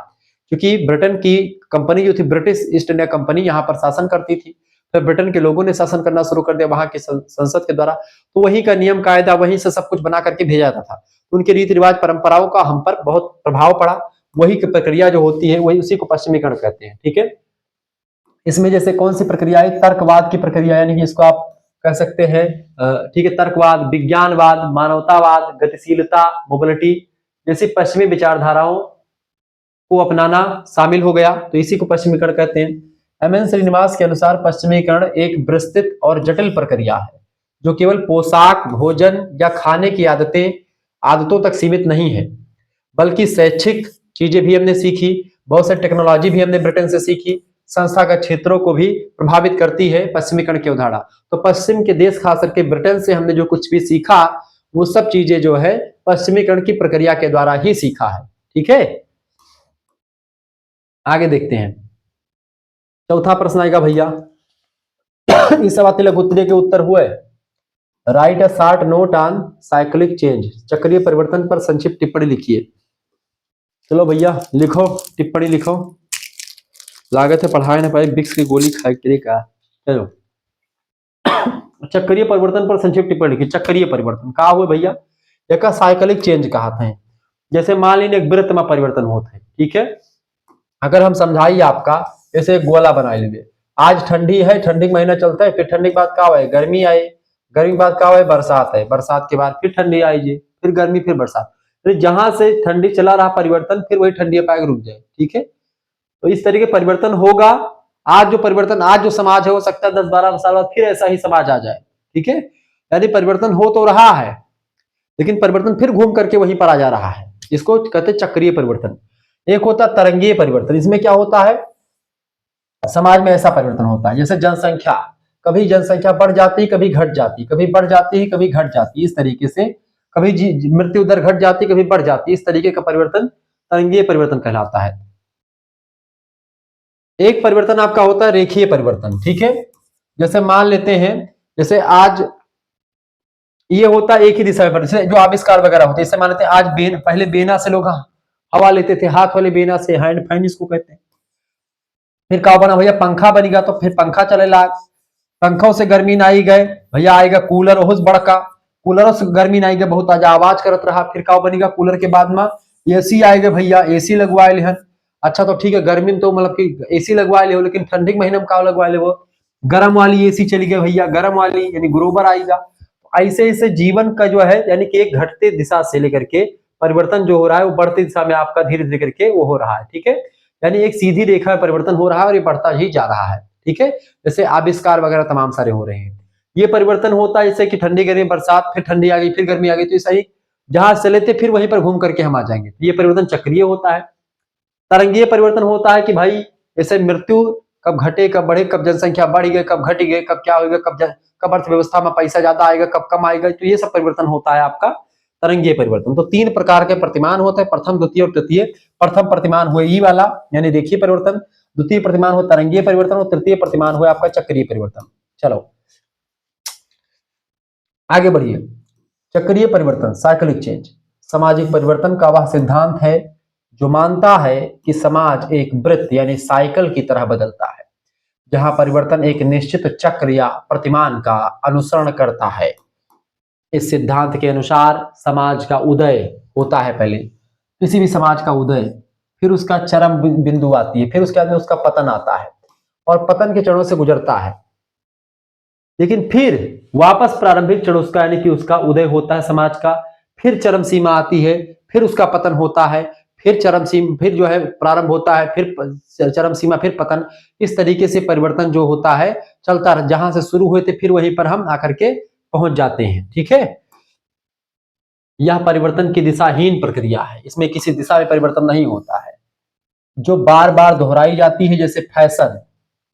क्योंकि ब्रिटेन की कंपनी जो थी, ब्रिटिश ईस्ट इंडिया कंपनी, यहाँ पर शासन करती थी। फिर ब्रिटेन के लोगों ने शासन करना शुरू कर दिया वहां की संसद के द्वारा। तो वही का नियम कायदा, वहीं से सब कुछ बना करके भेजा जाता था। उनके रीति रिवाज परंपराओं का हम पर बहुत प्रभाव पड़ा। वही की प्रक्रिया जो होती है, वही उसी को पश्चिमीकरण कहते हैं, ठीक है। इसमें जैसे कौन सी प्रक्रिया है, तर्कवाद की प्रक्रिया, यानी कि इसको आप कह सकते हैं, ठीक है, तर्कवाद, विज्ञानवाद, मानवतावाद, गतिशीलता, मोबिलिटी जैसी पश्चिमी विचारधाराओं को अपनाना शामिल हो गया। तो इसी को पश्चिमीकरण कहते हैं। एम.एन. श्रीनिवास के अनुसार पश्चिमीकरण एक विस्तृत और जटिल प्रक्रिया है जो केवल पोशाक, भोजन या खाने की आदतों तक सीमित नहीं है, बल्कि शैक्षिक चीजें भी हमने सीखी, बहुत सारी टेक्नोलॉजी भी हमने ब्रिटेन से सीखी, संस्थागत क्षेत्रों को भी प्रभावित करती है पश्चिमीकरण की अवधारणा। तो पश्चिम के देश, खास करके ब्रिटेन से हमने जो कुछ भी सीखा, वो सब चीजें जो है पश्चिमीकरण की प्रक्रिया के द्वारा ही सीखा है, ठीक है। आगे देखते हैं, चौथा प्रश्न आएगा भैया। इस सवाल लघु उत्तरीय के उत्तर हुए। Right a short note on cyclic change, चक्रीय परिवर्तन पर संक्षिप्त टिप्पणी लिखिए। चलो भैया लिखो, टिप्पणी लिखो। लागत है पढ़ाए ना पाए, बिक्स की गोली खाए के का। चलो चक्रीय परिवर्तन पर संक्षिप्त टिप्पणी लिखिए। चक्रीय परिवर्तन कहा हुआ भैया, एक साइक्लिक चेंज कहा था। जैसे मान लीजिए एक वृत्त में परिवर्तन होता है, ठीक है। अगर हम समझाइए आपका, जैसे एक गोला बना लीजिए, आज ठंडी है, ठंडी महीना चलता है, फिर ठंडी के बाद क्या हुआ है, गर्मी आई, गर्मी के बाद क्या हुआ है, बरसात है, बरसात के बाद फिर ठंडी आईजिए, फिर गर्मी, फिर बरसात। फिर जहां से ठंडी चला रहा परिवर्तन, फिर वही ठंडी पाएगा रुक जाए, ठीक है। तो इस तरीके परिवर्तन होगा। आज जो परिवर्तन, आज जो समाज है, हो सकता है 10-12 साल बाद फिर ऐसा ही समाज आ जाए, ठीक है। यानी परिवर्तन हो तो रहा है, लेकिन परिवर्तन फिर घूम करके वहीं पर आ जा रहा है। इसको कहते हैं चक्रीय परिवर्तन। एक होता है तरंगीय परिवर्तन। इसमें क्या होता है, समाज में ऐसा परिवर्तन होता है जैसे जनसंख्या, कभी जनसंख्या बढ़ जाती, कभी घट जाती, कभी बढ़ जाती है, कभी घट जाती, इस तरीके से कभी मृत्यु दर घट जाती, कभी बढ़ जाती, इस तरीके का परिवर्तन तरंगीय परिवर्तन कहलाता है। एक परिवर्तन आपका होता है रेखीय परिवर्तन, ठीक है। जैसे मान लेते हैं, जैसे आज ये होता है एक ही दिशा में, जैसे जो आविष्कार वगैरह होते हैं, जैसे मान लेते हैं आज पहले बेना से लोग हवा लेते थे, हाथ वाले बेना से, हैंड फैन इसको कहते हैं। फिर क्या बना भैया, पंखा बनेगा, तो फिर पंखा चले ला, पंखों से गर्मी ना आई गए भैया, आएगा कूलर, बहुत बड़का कूलरों से गर्मी ना आई गए, बहुत आवाज करत रहा। फिर क्या बनेगा, कूलर के बाद में एसी आएगा भैया, एसी लगवाए ले हन। अच्छा तो ठीक है, गर्मी में तो मतलब कि एसी लगवाए ले हो, लेकिन ठंडी के महीने में क्या लगवाए ले, वो गर्म वाली एसी चली गई भैया, गर्म वाली यानी ग्लोबल आएगा। ऐसे ऐसे जीवन का जो है, यानी कि एक घटते दिशा से लेकर के परिवर्तन जो हो रहा है, वो बढ़ती दिशा में आपका धीरे धीरे करके वो हो रहा है, ठीक है। यानी एक सीधी रेखा में परिवर्तन हो रहा है और ये बढ़ता ही जा रहा है, ठीक है। जैसे आविष्कार वगैरह तमाम सारे हो रहे हैं। ये परिवर्तन होता है जैसे कि ठंडी गर्मी बरसात, फिर ठंडी आ गई, फिर गर्मी आ गई, तो ऐसा ही जहां चले थे फिर वहीं पर घूम करके हम आ जाएंगे। ये परिवर्तन चक्रीय होता है। तरंगीय परिवर्तन होता है कि भाई जैसे मृत्यु कब घटे कब बढ़े, कब जनसंख्या बढ़ गई कब घट गई, कब क्या होगा, कब अर्थव्यवस्था में पैसा ज्यादा आएगा कब कम आएगा, तो ये सब परिवर्तन होता है आपका तरंगीय परिवर्तन। तो 3 प्रकार के प्रतिमान होते हैं, प्रथम द्वितीय और तृतीय। प्रथम प्रतिमान हुए ई वाला यानी रेखीय परिवर्तन, द्वितीय प्रतिमान हो तरंगीय परिवर्तन और तृतीय प्रतिमान हुआ आपका चक्रीय परिवर्तन। चलो आगे बढ़िए। चक्रीय परिवर्तन साइक्लिक चेंज सामाजिक परिवर्तन का वह सिद्धांत है जो मानता है कि समाज एक वृत्त यानी साइकिल की तरह बदलता है, जहां परिवर्तन एक निश्चित चक्र या प्रतिमान का अनुसरण करता है। इस सिद्धांत के अनुसार समाज का उदय होता है, पहले किसी भी समाज का उदय, फिर उसका चरम बिंदु आती है, फिर उसके बाद में उसका पतन आता है और पतन के चरणों से गुजरता है, लेकिन फिर वापस प्रारंभिक चरण उसका यानी कि उसका उदय होता है समाज का, फिर चरम सीमा आती है, फिर उसका पतन होता है, फिर चरम सीमा, फिर जो है प्रारंभ होता है, फिर चरम सीमा, फिर पतन। इस तरीके से परिवर्तन जो होता है चलता है, जहां से शुरू हुए थे फिर वहीं पर हम आकर के पहुंच जाते हैं। ठीक है, यह परिवर्तन की दिशाहीन प्रक्रिया है, इसमें किसी दिशा में परिवर्तन नहीं होता है, जो बार बार दोहराई जाती है। जैसे फैशन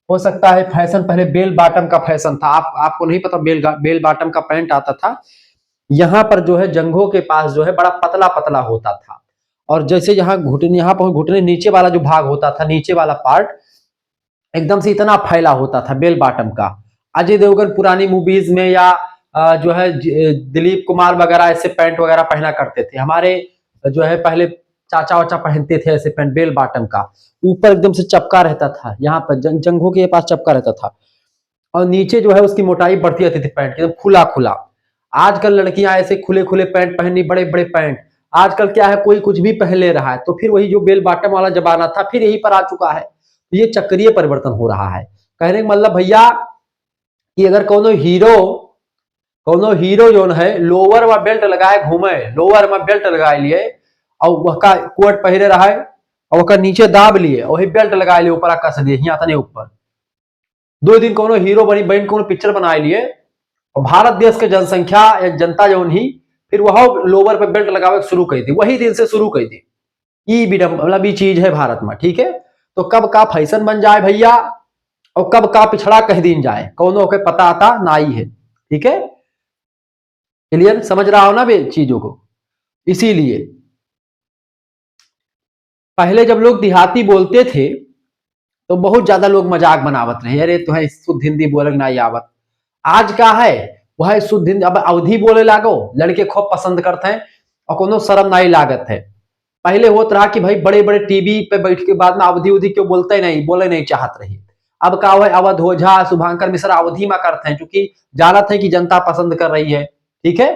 हो सकता है, फैशन पहले बेल बॉटम का फैशन था, आपको नहीं पता, बेल बॉटम का पैंट आता था, यहां पर जो है जंघों के पास जो है बड़ा पतला पतला होता था, और जैसे यहाँ घुटने, यहाँ पर घुटने नीचे वाला जो भाग होता था, नीचे वाला पार्ट एकदम से इतना फैला होता था बेल बॉटम का। अजय देवगन पुरानी मूवीज में या जो है दिलीप कुमार वगैरह ऐसे पैंट वगैरह पहना करते थे। हमारे जो है पहले चाचा वाचा पहनते थे ऐसे पैंट बेल बॉटम का, ऊपर एकदम से चपका रहता था, यहाँ पर जंघों के पास चपका रहता था, और नीचे जो है उसकी मोटाई बढ़ती रहती थी पैंट की, एकदम खुला खुला। आजकल लड़कियां ऐसे खुले खुले पैंट पहननी, बड़े बड़े पैंट। आजकल क्या है, कोई कुछ भी पहन ले रहा है, तो फिर वही जो बेल बॉटम वाला जमाना था फिर यही पर आ चुका है। ये चक्रीय परिवर्तन हो रहा है। कहने का मतलब भैया कि अगर कोनो हीरो जो है लोअर में बेल्ट लगाए घूमे, लोअर में बेल्ट लगाए लिए और वह का कोट पहने रहा है और वह नीचे दाब लिए, वही बेल्ट लगाए लिए ऊपर कस दिए, यहाँ तने ऊपर 2 दिन कोनो हीरो बनी बन कोनो पिक्चर बनाए लिए, और भारत देश के जनसंख्या या जनता जो ही फिर वह लोअर पे बेल्ट लगावे शुरू कर दी, वही दिन से शुरू कर दी। ये मतलब ये चीज है भारत में। ठीक है, तो कब का फैशन बन जाए भैया और कब का पिछड़ा कह दिन जाए, कौनों के पता आता ना ही है। ठीक है, क्लियर, समझ रहा हो ना बे चीजों को। इसीलिए पहले जब लोग देहाती बोलते थे तो बहुत ज्यादा लोग मजाक बनावत रहे, अरे तो है शुद्ध हिंदी बोले ना आवत। आज का है वह शुद्ध हिंदी, अब अवधि बोले लागो, लड़के खूब पसंद करते हैं और कोनो शर्म नहीं लागत है। पहले होता रहा कि भाई बड़े बड़े टीवी पे बैठ के बाद में अवधि उधि क्यों बोलते नहीं, बोले नहीं चाहत रही। अब का है अवध ओझा शुभांकर मिश्रा अवधि में करते हैं, क्योंकि जानत है कि जनता पसंद कर रही है। ठीक है,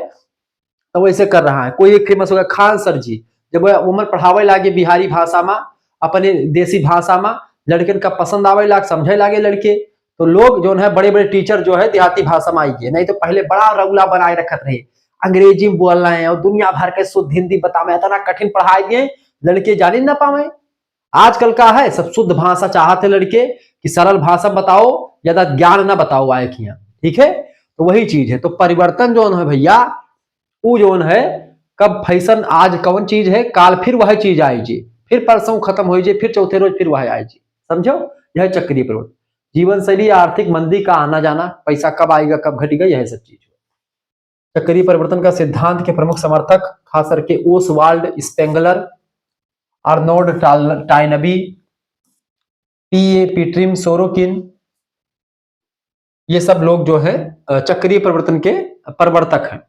तो वैसे कर रहा है। कोई एक फेमस हो गया खान सर जी, जब उम्र पढ़ावे लागे बिहारी भाषा में, अपने देसी भाषा में, लड़कन का पसंद आवे लाग, समझे लागे लड़के, तो लोग जो है बड़े बड़े टीचर जो है देहाती भाषा में आएंगे। नहीं तो पहले बड़ा रौला बनाए रखत रहे, अंग्रेजी में बोल रहे हैं और दुनिया भर के शुद्ध हिंदी बतावे, इतना कठिन पढ़ाई दिए लड़के जानी ना पावे। आजकल का है सब शुद्ध भाषा चाहते लड़के कि सरल भाषा बताओ, ज्यादा ज्ञान ना बताओ आए खिया। ठीक है, तो वही चीज है। तो परिवर्तन जो है भैया वो जो है, कब फैशन आज कौन चीज है, काल फिर वह चीज आई जी, फिर परसों खत्म हो जाए, फिर चौथे रोज फिर वह आए जी। समझो, यह चक्रीय परिवर्तन। जीवन शैली आर्थिक मंदी का आना जाना, पैसा कब आएगा कब घटेगा, यह सब चीज। चक्रीय परिवर्तन का सिद्धांत के प्रमुख समर्थक खास करके ओसवाल्ड स्पेंगलर, आर्नोल्ड टाइनबी, पीए पीट्रिम सोरोकिन, ये सब लोग जो है चक्रीय परिवर्तन के प्रवर्तक हैं।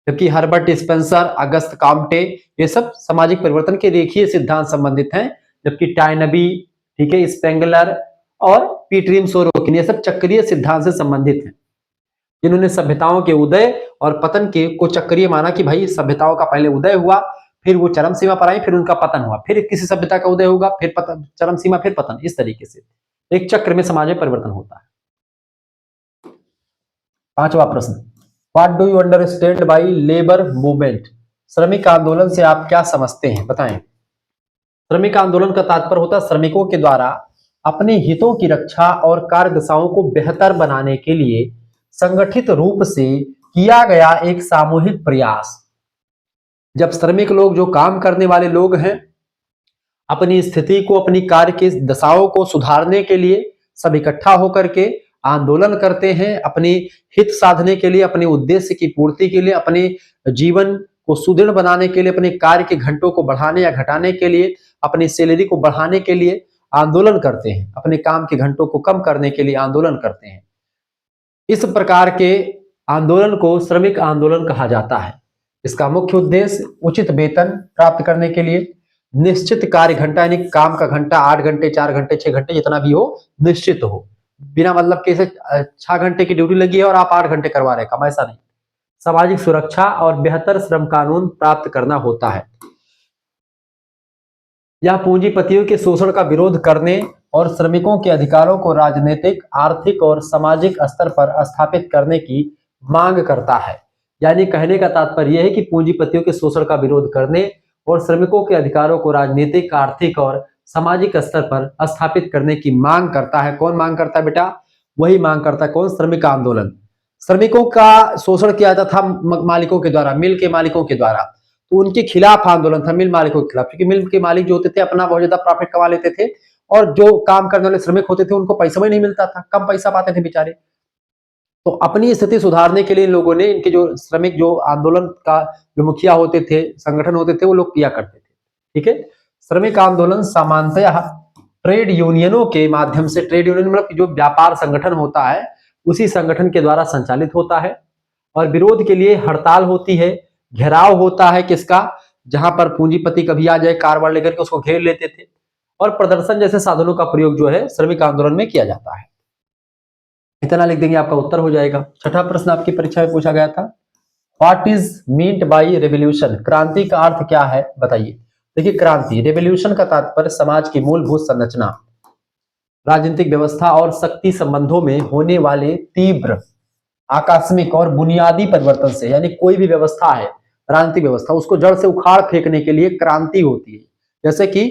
जबकि हर्बर्ट स्पेंसर, अगस्त काम्टे, ये सब सामाजिक परिवर्तन के रेखीय सिद्धांत संबंधित हैं। जबकि टाइनबी, ठीक है, स्पेंगलर और पीट्रिम सोरोकिन, ये सब चक्रीय सिद्धांत से संबंधित हैं, जिन्होंने सभ्यताओं के उदय और पतन के को चक्रीय माना कि भाई सभ्यताओं का पहले उदय हुआ, फिर वो चरम सीमा पर आई, फिर उनका पतन हुआ, फिर किसी सभ्यता का उदय होगा, फिर पतन, चरम सीमा, फिर पतन। इस तरीके से एक चक्र में समाज में परिवर्तन होता है। 5वां प्रश्न, what do you understand by labour movement? श्रमिक आंदोलन से आप क्या समझते हैं, बताएं। श्रमिक आंदोलन का तात्पर्य होता है श्रमिकों के द्वारा अपने हितों की रक्षा और कार्य दशाओं को बेहतर बनाने के लिए संगठित रूप से किया गया एक सामूहिक प्रयास। जब श्रमिक लोग, जो काम करने वाले लोग हैं, अपनी स्थिति को, अपनी कार्य की दशाओं को सुधारने के लिए सब इकट्ठा होकर के आंदोलन करते हैं, अपनी हित साधने के लिए, अपने उद्देश्य की पूर्ति के लिए, अपने जीवन को सुदृढ़ बनाने के लिए, अपने कार्य के घंटों को बढ़ाने या घटाने के लिए, अपनी सैलरी को बढ़ाने के लिए आंदोलन करते हैं, अपने काम के घंटों को कम करने के लिए आंदोलन करते हैं। इस प्रकार के आंदोलन को श्रमिक आंदोलन कहा जाता है। इसका मुख्य उद्देश्य उचित वेतन प्राप्त करने के लिए, निश्चित कार्य घंटा यानी काम का घंटा 8 घंटे, 4 घंटे, 6 घंटे जितना भी हो निश्चित हो, बिना मतलब के 6 घंटे की ड्यूटी लगी है और आप 8 घंटे करवा रहे काम, ऐसा नहीं। सामाजिक सुरक्षा और बेहतर श्रम कानून प्राप्त करना होता है। यह पूंजीपतियों के शोषण का विरोध करने और श्रमिकों के अधिकारों को राजनीतिक, आर्थिक और सामाजिक स्तर पर स्थापित करने की मांग करता है। यानी कहने का तात्पर्य यह है कि पूंजीपतियों के शोषण का विरोध करने और श्रमिकों के अधिकारों को राजनीतिक, आर्थिक और सामाजिक स्तर पर स्थापित करने की मांग करता है। कौन मांग करता है बेटा? वही मांग करता है। कौन? श्रमिक आंदोलन। श्रमिकों का शोषण किया जाता था मालिकों के द्वारा, मिल के मालिकों के द्वारा, तो उनके खिलाफ आंदोलन था, मिल मालिकों के खिलाफ, क्योंकि मिल के मालिक जो होते थे अपना बहुत ज्यादा प्रॉफिट कमा लेते थे और जो काम करने वाले श्रमिक होते थे उनको पैसा भी नहीं मिलता था, कम पैसा पाते थे बेचारे। तो अपनी स्थिति सुधारने के लिए इन लोगों ने, इनके जो श्रमिक जो आंदोलन का जो मुखिया होते थे, संगठन होते थे, वो लोग किया करते थे। ठीक है। श्रमिक आंदोलन सामान्यतः ट्रेड यूनियनों के माध्यम से, ट्रेड यूनियन मतलब जो व्यापार संगठन होता है उसी संगठन के द्वारा संचालित होता है, और विरोध के लिए हड़ताल होती है, घेराव होता है किसका? जहां पर पूंजीपति कभी आ जाए कार वार लेकर के उसको घेर लेते थे, और प्रदर्शन जैसे साधनों का प्रयोग जो है श्रमिक आंदोलन में किया जाता है। इतना लिख देंगे, आपका उत्तर हो जाएगा। छठा प्रश्न आपकी परीक्षा में पूछा गया था, what is meant by revolution? क्रांति का अर्थ क्या है बताइए। देखिए, क्रांति, रेवोल्यूशन का तात्पर्य समाज की मूलभूत संरचना, राजनीतिक व्यवस्था और शक्ति संबंधों में होने वाले तीव्र, आकस्मिक और बुनियादी परिवर्तन से, यानी कोई भी व्यवस्था है, राजनीतिक व्यवस्था, उसको जड़ से उखाड़ फेंकने के लिए क्रांति होती है। जैसे कि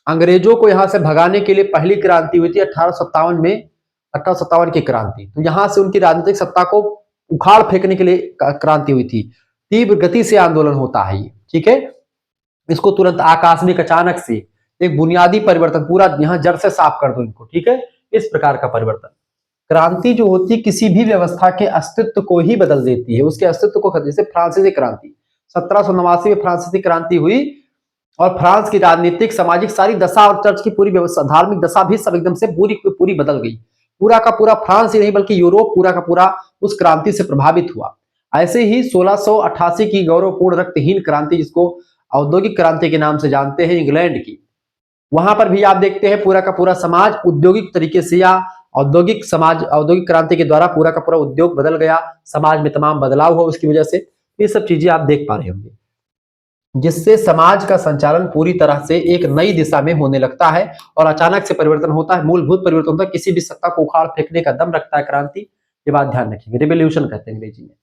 अंग्रेजों को यहां से भगाने के लिए पहली क्रांति हुई थी 1857 में, 1857 की क्रांति। तो यहां से उनकी राजनीतिक सत्ता को उखाड़ फेंकने के लिए क्रांति हुई थी। तीव्र गति से आंदोलन होता है ये। ठीक है। इसको तुरंत, आकस्मिक, अचानक से, एक बुनियादी परिवर्तन, पूरा यहां जड़ से साफ कर दो इनको। ठीक है। इस प्रकार का परिवर्तन। क्रांति जो होती है किसी भी व्यवस्था के अस्तित्व को ही बदल देती है, उसके अस्तित्व को। जैसे फ्रांसीसी क्रांति 1789 में फ्रांसीसी क्रांति हुई, और फ्रांस की राजनीतिक, सामाजिक सारी दशा और चर्च की पूरी व्यवस्था, धार्मिक दशा भी सब एकदम से पूरी बदल गई। पूरा का पूरा फ्रांस ही नहीं बल्कि यूरोप पूरा का पूरा उस क्रांति से प्रभावित हुआ। ऐसे ही 1688 की गौरवपूर्ण रक्तहीन क्रांति, जिसको औद्योगिक क्रांति के नाम से जानते हैं, इंग्लैंड की, वहां पर भी आप देखते हैं पूरा का पूरा समाज औद्योगिक तरीके से, या औद्योगिक समाज, औद्योगिक क्रांति के द्वारा पूरा का पूरा उद्योग बदल गया, समाज में तमाम बदलाव हुआ उसकी वजह से। ये सब चीजें आप देख पा रहे होंगे, जिससे समाज का संचालन पूरी तरह से एक नई दिशा में होने लगता है और अचानक से परिवर्तन होता है, मूलभूत परिवर्तन होता है। किसी भी सत्ता को उखाड़ फेंकने का दम रखता है क्रांति। ये बात ध्यान रखेंगे, रिवोल्यूशन कहते हैं अंग्रेजी में।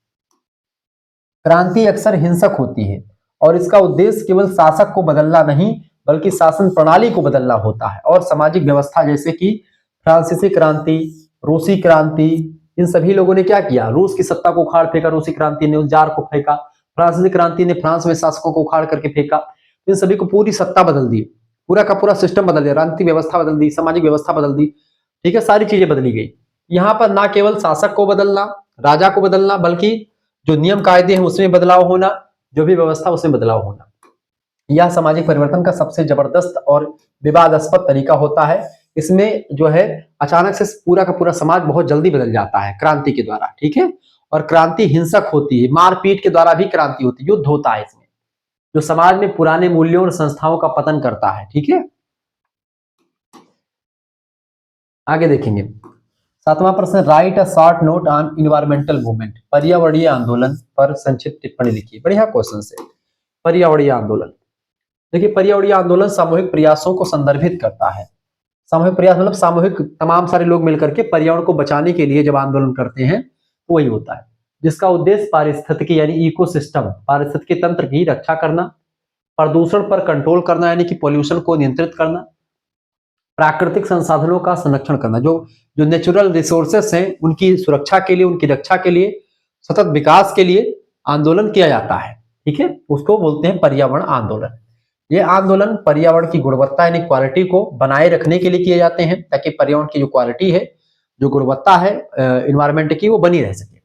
क्रांति अक्सर हिंसक होती है और इसका उद्देश्य केवल शासक को बदलना नहीं बल्कि शासन प्रणाली को बदलना होता है और सामाजिक व्यवस्था। जैसे कि फ्रांसीसी क्रांति, रूसी क्रांति, इन सभी लोगों ने क्या किया? रूस की सत्ता को उखाड़ फेंका, रूसी क्रांति ने उस जार को फेंका, फ्रांसीसी क्रांति ने फ्रांस में शासकों को उखाड़ करके फेंका। इन सभी को पूरी सत्ता बदल दी, पूरा का पूरा सिस्टम बदल दिया, राजनीतिक व्यवस्था बदल दी, सामाजिक व्यवस्था बदल दी। ठीक है, सारी चीजें बदली गई। यहाँ पर ना केवल शासक को बदलना, राजा को बदलना, बल्कि जो नियम कायदे हैं उसमें बदलाव होना, जो भी व्यवस्था उसमें बदलाव होना। यह सामाजिक परिवर्तन का सबसे जबरदस्त और विवादास्पद तरीका होता है। इसमें जो है अचानक से पूरा का पूरा समाज बहुत जल्दी बदल जाता है क्रांति के द्वारा। ठीक है। और क्रांति हिंसक होती है, मारपीट के द्वारा भी क्रांति होती है, युद्ध होता है इसमें, जो समाज में पुराने मूल्यों और संस्थाओं का पतन करता है। ठीक है। आगे देखेंगे, सातवां प्रश्न, right a short note on environmental movement. पर्यावरणीय आंदोलन पर संक्षिप्त टिप्पणी लिखिए। बढ़िया क्वेश्चन है। पर्यावरणीय आंदोलन, देखिए पर्यावरणीय आंदोलन सामूहिक प्रयासों को संदर्भित करता है। सामूहिक प्रयास मतलब सामूहिक, तमाम सारे लोग मिलकर के पर्यावरण को बचाने के लिए जब आंदोलन करते हैं तो वही होता है, जिसका उद्देश्य पारिस्थितिकी यानी इकोसिस्टम, पारिस्थितिकी तंत्र की रक्षा करना, प्रदूषण पर कंट्रोल करना यानी कि पॉल्यूशन को नियंत्रित करना, प्राकृतिक संसाधनों का संरक्षण करना, जो जो नेचुरल रिसोर्सेस हैं उनकी सुरक्षा के लिए, उनकी रक्षा के लिए, सतत विकास के लिए आंदोलन किया जाता है। ठीक है, उसको बोलते हैं पर्यावरण आंदोलन। ये आंदोलन पर्यावरण की गुणवत्ता यानी क्वालिटी को बनाए रखने के लिए किए जाते हैं, ताकि पर्यावरण की जो क्वालिटी है, जो गुणवत्ता है इन्वायरमेंट की, वो बनी रह सके।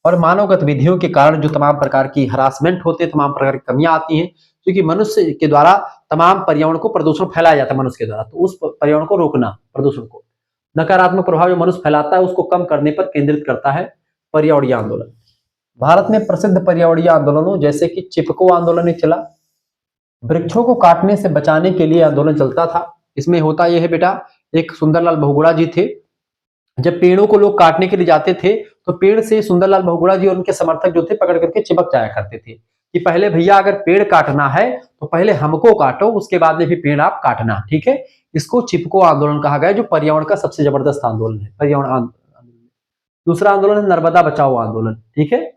और मानव गतिविधियों के कारण जो तमाम प्रकार की हरासमेंट होते हैं, तमाम प्रकार की कमियां आती हैं, क्योंकि मनुष्य के द्वारा तमाम पर्यावरण को प्रदूषण फैलाया जाता है मनुष्य के द्वारा, तो उस पर्यावरण को रोकना, प्रदूषण को, नकारात्मक प्रभाव जो मनुष्य फैलाता है उसको कम करने पर केंद्रित करता है पर्यावरणीय आंदोलन। भारत में प्रसिद्ध पर्यावरणीय आंदोलनों जैसे कि चिपको आंदोलन एक चला, वृक्षों को काटने से बचाने के लिए आंदोलन चलता था। इसमें होता यह है बेटा, एक सुंदरलाल बहुगुणा जी थे, जब पेड़ों को लोग काटने के लिए जाते थे तो पेड़ से सुंदरलाल बहुगुणा जी और उनके समर्थक जो थे पकड़ करके चिपक जाया करते थे कि पहले भैया अगर पेड़ काटना है तो पहले हमको काटो, उसके बाद में भी पेड़ आप काटना। ठीक है, इसको चिपको आंदोलन कहा गया, जो पर्यावरण का सबसे जबरदस्त आंदोलन है, पर्यावरण आंदोलन। दूसरा आंदोलन है नर्मदा बचाओ आंदोलन। ठीक है,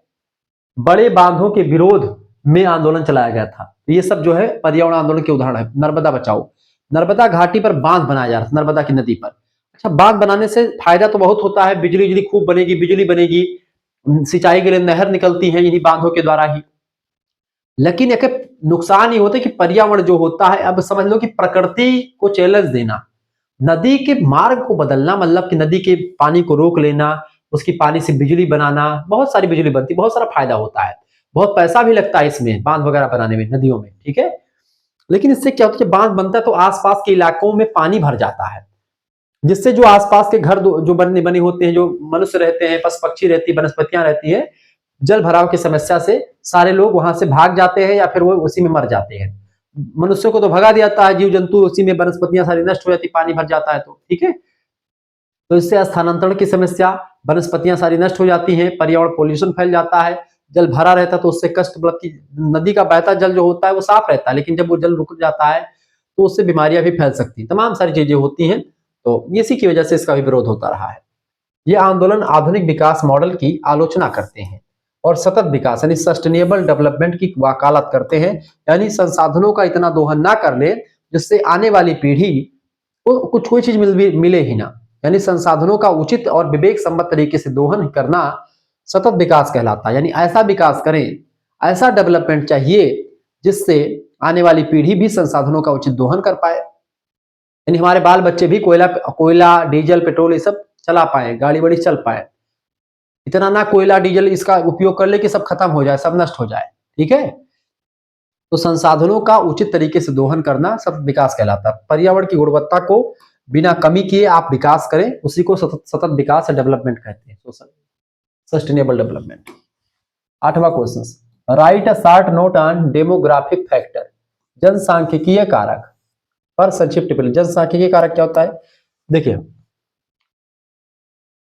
बड़े बांधों के विरोध में आंदोलन चलाया गया था। तो ये सब जो है पर्यावरण आंदोलन के उदाहरण है। नर्मदा बचाओ, नर्मदा घाटी पर बांध बनाया जा रहा था, नर्मदा की नदी पर। अच्छा, बांध बनाने से फायदा तो बहुत होता है, बिजली खूब बनेगी, बिजली बनेगी, सिंचाई के लिए नहर निकलती है इन्हीं बांधों के द्वारा ही। लेकिन एक नुकसान ये होता है कि पर्यावरण जो होता है, अब समझ लो कि प्रकृति को चैलेंज देना, नदी के मार्ग को बदलना, मतलब कि नदी के पानी को रोक लेना, उसकी पानी से बिजली बनाना, बहुत सारी बिजली बनती, बहुत सारा फायदा होता है, बहुत पैसा भी लगता है इसमें बांध वगैरह बनाने में नदियों में। ठीक है, लेकिन इससे क्या होता है, बांध बनता है तो आसपास के इलाकों में पानी भर जाता है, जिससे जो आसपास के घर जो बने होते हैं, जो मनुष्य रहते हैं, पशु पक्षी रहती है, वनस्पतियां रहती है, जल भराव की समस्या से सारे लोग वहां से भाग जाते हैं या फिर वो उसी में मर जाते हैं। मनुष्यों को तो भगा दिया जाता है, जीव जंतु उसी में, वनस्पतियां सारी नष्ट हो जाती, पानी भर जाता है तो। ठीक है, तो इससे स्थानांतरण की समस्या, वनस्पतियां सारी नष्ट हो जाती हैं, पर्यावरण पोल्यूशन फैल जाता है, जल भरा रहता है तो उससे कष्ट, मतलब कि नदी का बहता जल जो होता है वो साफ रहता है, लेकिन जब वो जल रुक जाता है तो उससे बीमारियां भी फैल सकती हैं, तमाम सारी चीजें होती हैं। तो इसी की वजह से इसका भी विरोध होता रहा है। ये आंदोलन आधुनिक विकास मॉडल की आलोचना करते हैं और सतत विकास यानी सस्टेनेबल डेवलपमेंट की वकालत करते हैं, यानी संसाधनों का इतना दोहन ना कर ले जिससे आने वाली पीढ़ी को कुछ कोई चीज मिले ही ना, यानी संसाधनों का उचित और विवेक सम्मत तरीके से दोहन करना सतत विकास कहलाता है। यानी ऐसा विकास करें, ऐसा डेवलपमेंट चाहिए जिससे आने वाली पीढ़ी भी संसाधनों का उचित दोहन कर पाए, यानी हमारे बाल बच्चे भी कोयला डीजल पेट्रोल ये सब चला पाए, गाड़ी बड़ी चल पाए, इतना ना कोयला डीजल इसका उपयोग कर ले कि सब खत्म हो जाए, सब नष्ट हो जाए। ठीक है, तो संसाधनों का उचित तरीके से दोहन करना सतत विकास कहलाता है। पर्यावरण की गुणवत्ता को बिना कमी किए आप विकास करें, उसी को सतत विकास या डेवलपमेंट कहते हैं, सस्टेनेबल डेवलपमेंट। 8वां question, write a short note on demographic factor, जनसांख्यिकीय कारक पर संक्षिप्त टिप्पणी। जनसांख्यिकीय कारक क्या होता है? देखिए,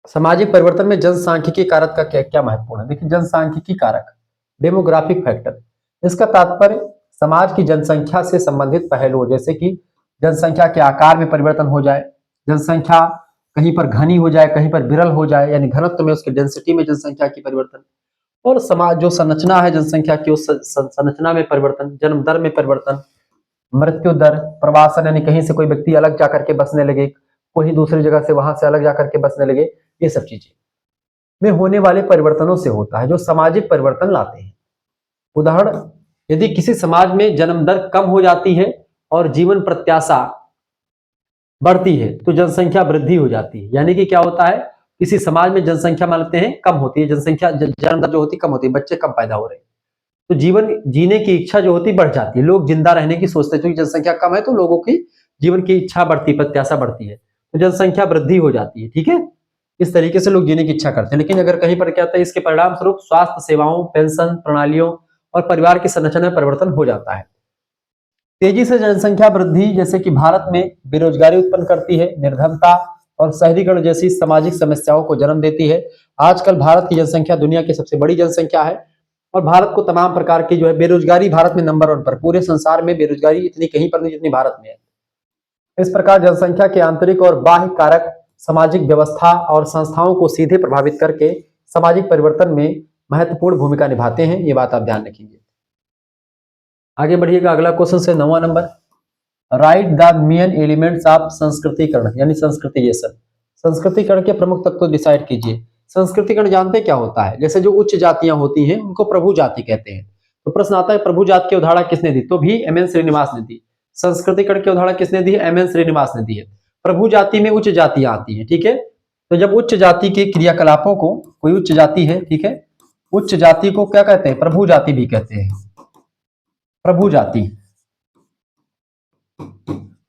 सामाजिक परिवर्तन में जनसांख्यिकीय कारक का क्या क्या महत्वपूर्ण है। देखिए, जनसांख्यिकीय कारक, डेमोग्राफिक फैक्टर, इसका तात्पर्य समाज की जनसंख्या से संबंधित पहलुओं, जैसे कि जनसंख्या के आकार में परिवर्तन हो जाए, जनसंख्या कहीं पर घनी हो जाए, कहीं पर विरल हो जाए, यानी घनत्व में, उसके डेंसिटी में जनसंख्या की परिवर्तन, और समाज जो संरचना है जनसंख्या की, उस संरचना में परिवर्तन, जन्म दर में परिवर्तन, मृत्यु दर, प्रवासन यानी कहीं से कोई व्यक्ति अलग जाकर के बसने लगे, कोई दूसरी जगह से वहां से अलग जाकर के बसने लगे, ये सब चीजें में होने वाले परिवर्तनों से होता है, जो सामाजिक परिवर्तन लाते हैं। उदाहरण, यदि किसी समाज में जन्म दर कम हो जाती है और जीवन प्रत्याशा बढ़ती है तो जनसंख्या वृद्धि हो जाती है। यानी कि क्या होता है, किसी समाज में जनसंख्या मानते हैं कम होती है, जनसंख्या जन्म दर जो होती है कम होती है, बच्चे कम पैदा हो रहे हैं, तो जीवन जीने की इच्छा जो होती बढ़ जाती है, लोग जिंदा रहने की सोचते हैं, क्योंकि जनसंख्या कम है तो लोगों की जीवन की इच्छा बढ़ती, प्रत्याशा बढ़ती है, तो जनसंख्या वृद्धि हो जाती है। ठीक है, इस तरीके से लोग जीने की इच्छा करते हैं। लेकिन अगर कहीं पर क्या होता है, इसके परिणाम स्वरूप स्वास्थ्य सेवाओं, पेंशन प्रणालियों और परिवार की संरचना में परिवर्तन हो जाता है। तेजी से जनसंख्या वृद्धि जैसे कि भारत में बेरोजगारी उत्पन्न करती है, निर्धनता और शहरीकरण जैसी सामाजिक समस्याओं को जन्म देती है। आजकल भारत की जनसंख्या दुनिया की सबसे बड़ी जनसंख्या है और भारत को तमाम प्रकार की जो है बेरोजगारी, भारत में नंबर 1 पर, पूरे संसार में बेरोजगारी इतनी कहीं पर नहीं जितनी भारत में है। इस प्रकार जनसंख्या के आंतरिक और बाह्य कारक सामाजिक व्यवस्था और संस्थाओं को सीधे प्रभावित करके सामाजिक परिवर्तन में महत्वपूर्ण भूमिका निभाते हैं। ये बात आप ध्यान रखेंगे। आगे बढ़िएगा, अगला क्वेश्चन से 9वां number, write the main elements of संस्कृतिकरण यानी संस्कृतिजेशन। संस्कृतिकरण के प्रमुख तत्व डिसाइड कीजिए। संस्कृतिकरण जानते क्या होता है? जैसे जो उच्च जातियां होती हैं उनको प्रभु जाति कहते हैं। तो प्रश्न आता है प्रभु जाति की अवधारणा किसने दी? तो भी एम.एन. श्रीनिवास ने दी। संस्कृतिकरण की अवधारणा किसने दी है? एम.एन. श्रीनिवास ने दी है। प्रभु जाति में उच्च जातियां आती हैं, ठीक है। तो जब उच्च जाति के क्रियाकलापों को, कोई उच्च जाति है, ठीक है, उच्च जाति को क्या कहते हैं? प्रभु जाति भी कहते हैं, प्रभु जाति।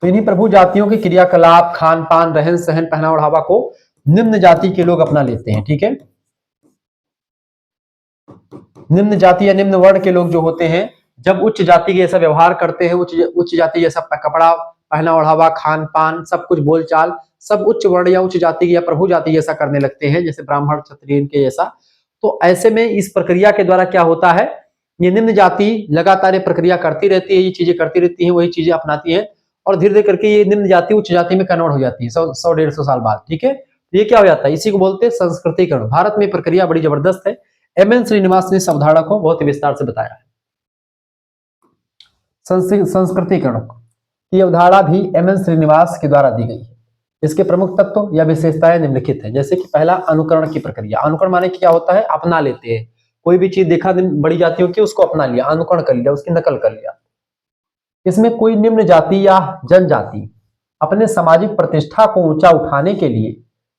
तो इन्हीं प्रभु जातियों के क्रियाकलाप, खान पान, रहन सहन, पहनावा ओढ़ावा को निम्न जाति के लोग अपना लेते हैं, ठीक है। निम्न जाति या निम्न वर्ण के लोग जो होते हैं, जब उच्च जाति के जैसा व्यवहार करते हैं, उच्च जाति जैसा कपड़ा, पहना ओढ़ावा, खान पान, सब कुछ बोलचाल सब उच्च वर्ण या उच्च जाति या प्रभु जाति जैसा करने लगते हैं, जैसे ब्राह्मण क्षत्रिय के जैसा। तो ऐसे में इस प्रक्रिया के द्वारा क्या होता है, ये निम्न जाति लगातार ये प्रक्रिया करती रहती है, ये चीजें करती रहती है, वही चीजें अपनाती है और धीरे धीरे करके ये निम्न जाति उच्च जाति में कन्वर्ट हो जाती है 100-150 साल बाद, ठीक है। ये क्या हो जाता है? इसी को बोलते हैं संस्कृतिकरण। भारत में प्रक्रिया बड़ी जबरदस्त है। एम.एन. श्रीनिवास ने इस अवधारणा को बहुत ही विस्तार से बताया है। संस्कृतिकरण की अवधारणा भी एम.एन. श्रीनिवास के द्वारा दी गई है। इसके प्रमुख तत्व या विशेषताएं निम्नलिखित है। जैसे कि पहला, अनुकरण की प्रक्रिया। अनुकरण माने क्या होता है? अपना लेते हैं। कोई भी चीज देखा बड़ी जातियों की, उसको अपना लिया, अनुकरण कर लिया, उसकी नकल कर लिया। इसमें कोई निम्न जाति या जनजाति अपने सामाजिक प्रतिष्ठा को ऊंचा उठाने के लिए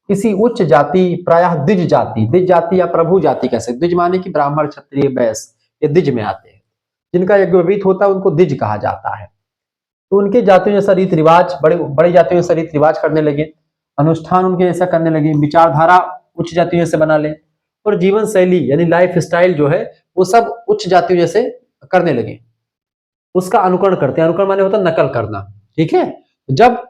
किसी उच्च जाति, प्रायः द्विज जाति या प्रभु जाति कह सकते। द्विज माने कि ब्राह्मण, क्षत्रिय, वैश्य, ये द्विज में आते हैं। जिनका यज्ञोपवीत होता है उनको द्विज कहा जाता है। तो उनके जातियों जैसा रीति रिवाज, बड़े जातियों जैसा रीति रिवाज करने लगे, अनुष्ठान उनके जैसा करने लगे, विचारधारा उच्च जातियों जैसे बना ले, और जीवन शैली यानी लाइफ स्टाइल जो है वो सब उच्च जातियों जैसे करने लगे। उसका अनुकरण करते हैं। अनुकरण माने होता है नकल करना, ठीक है। जब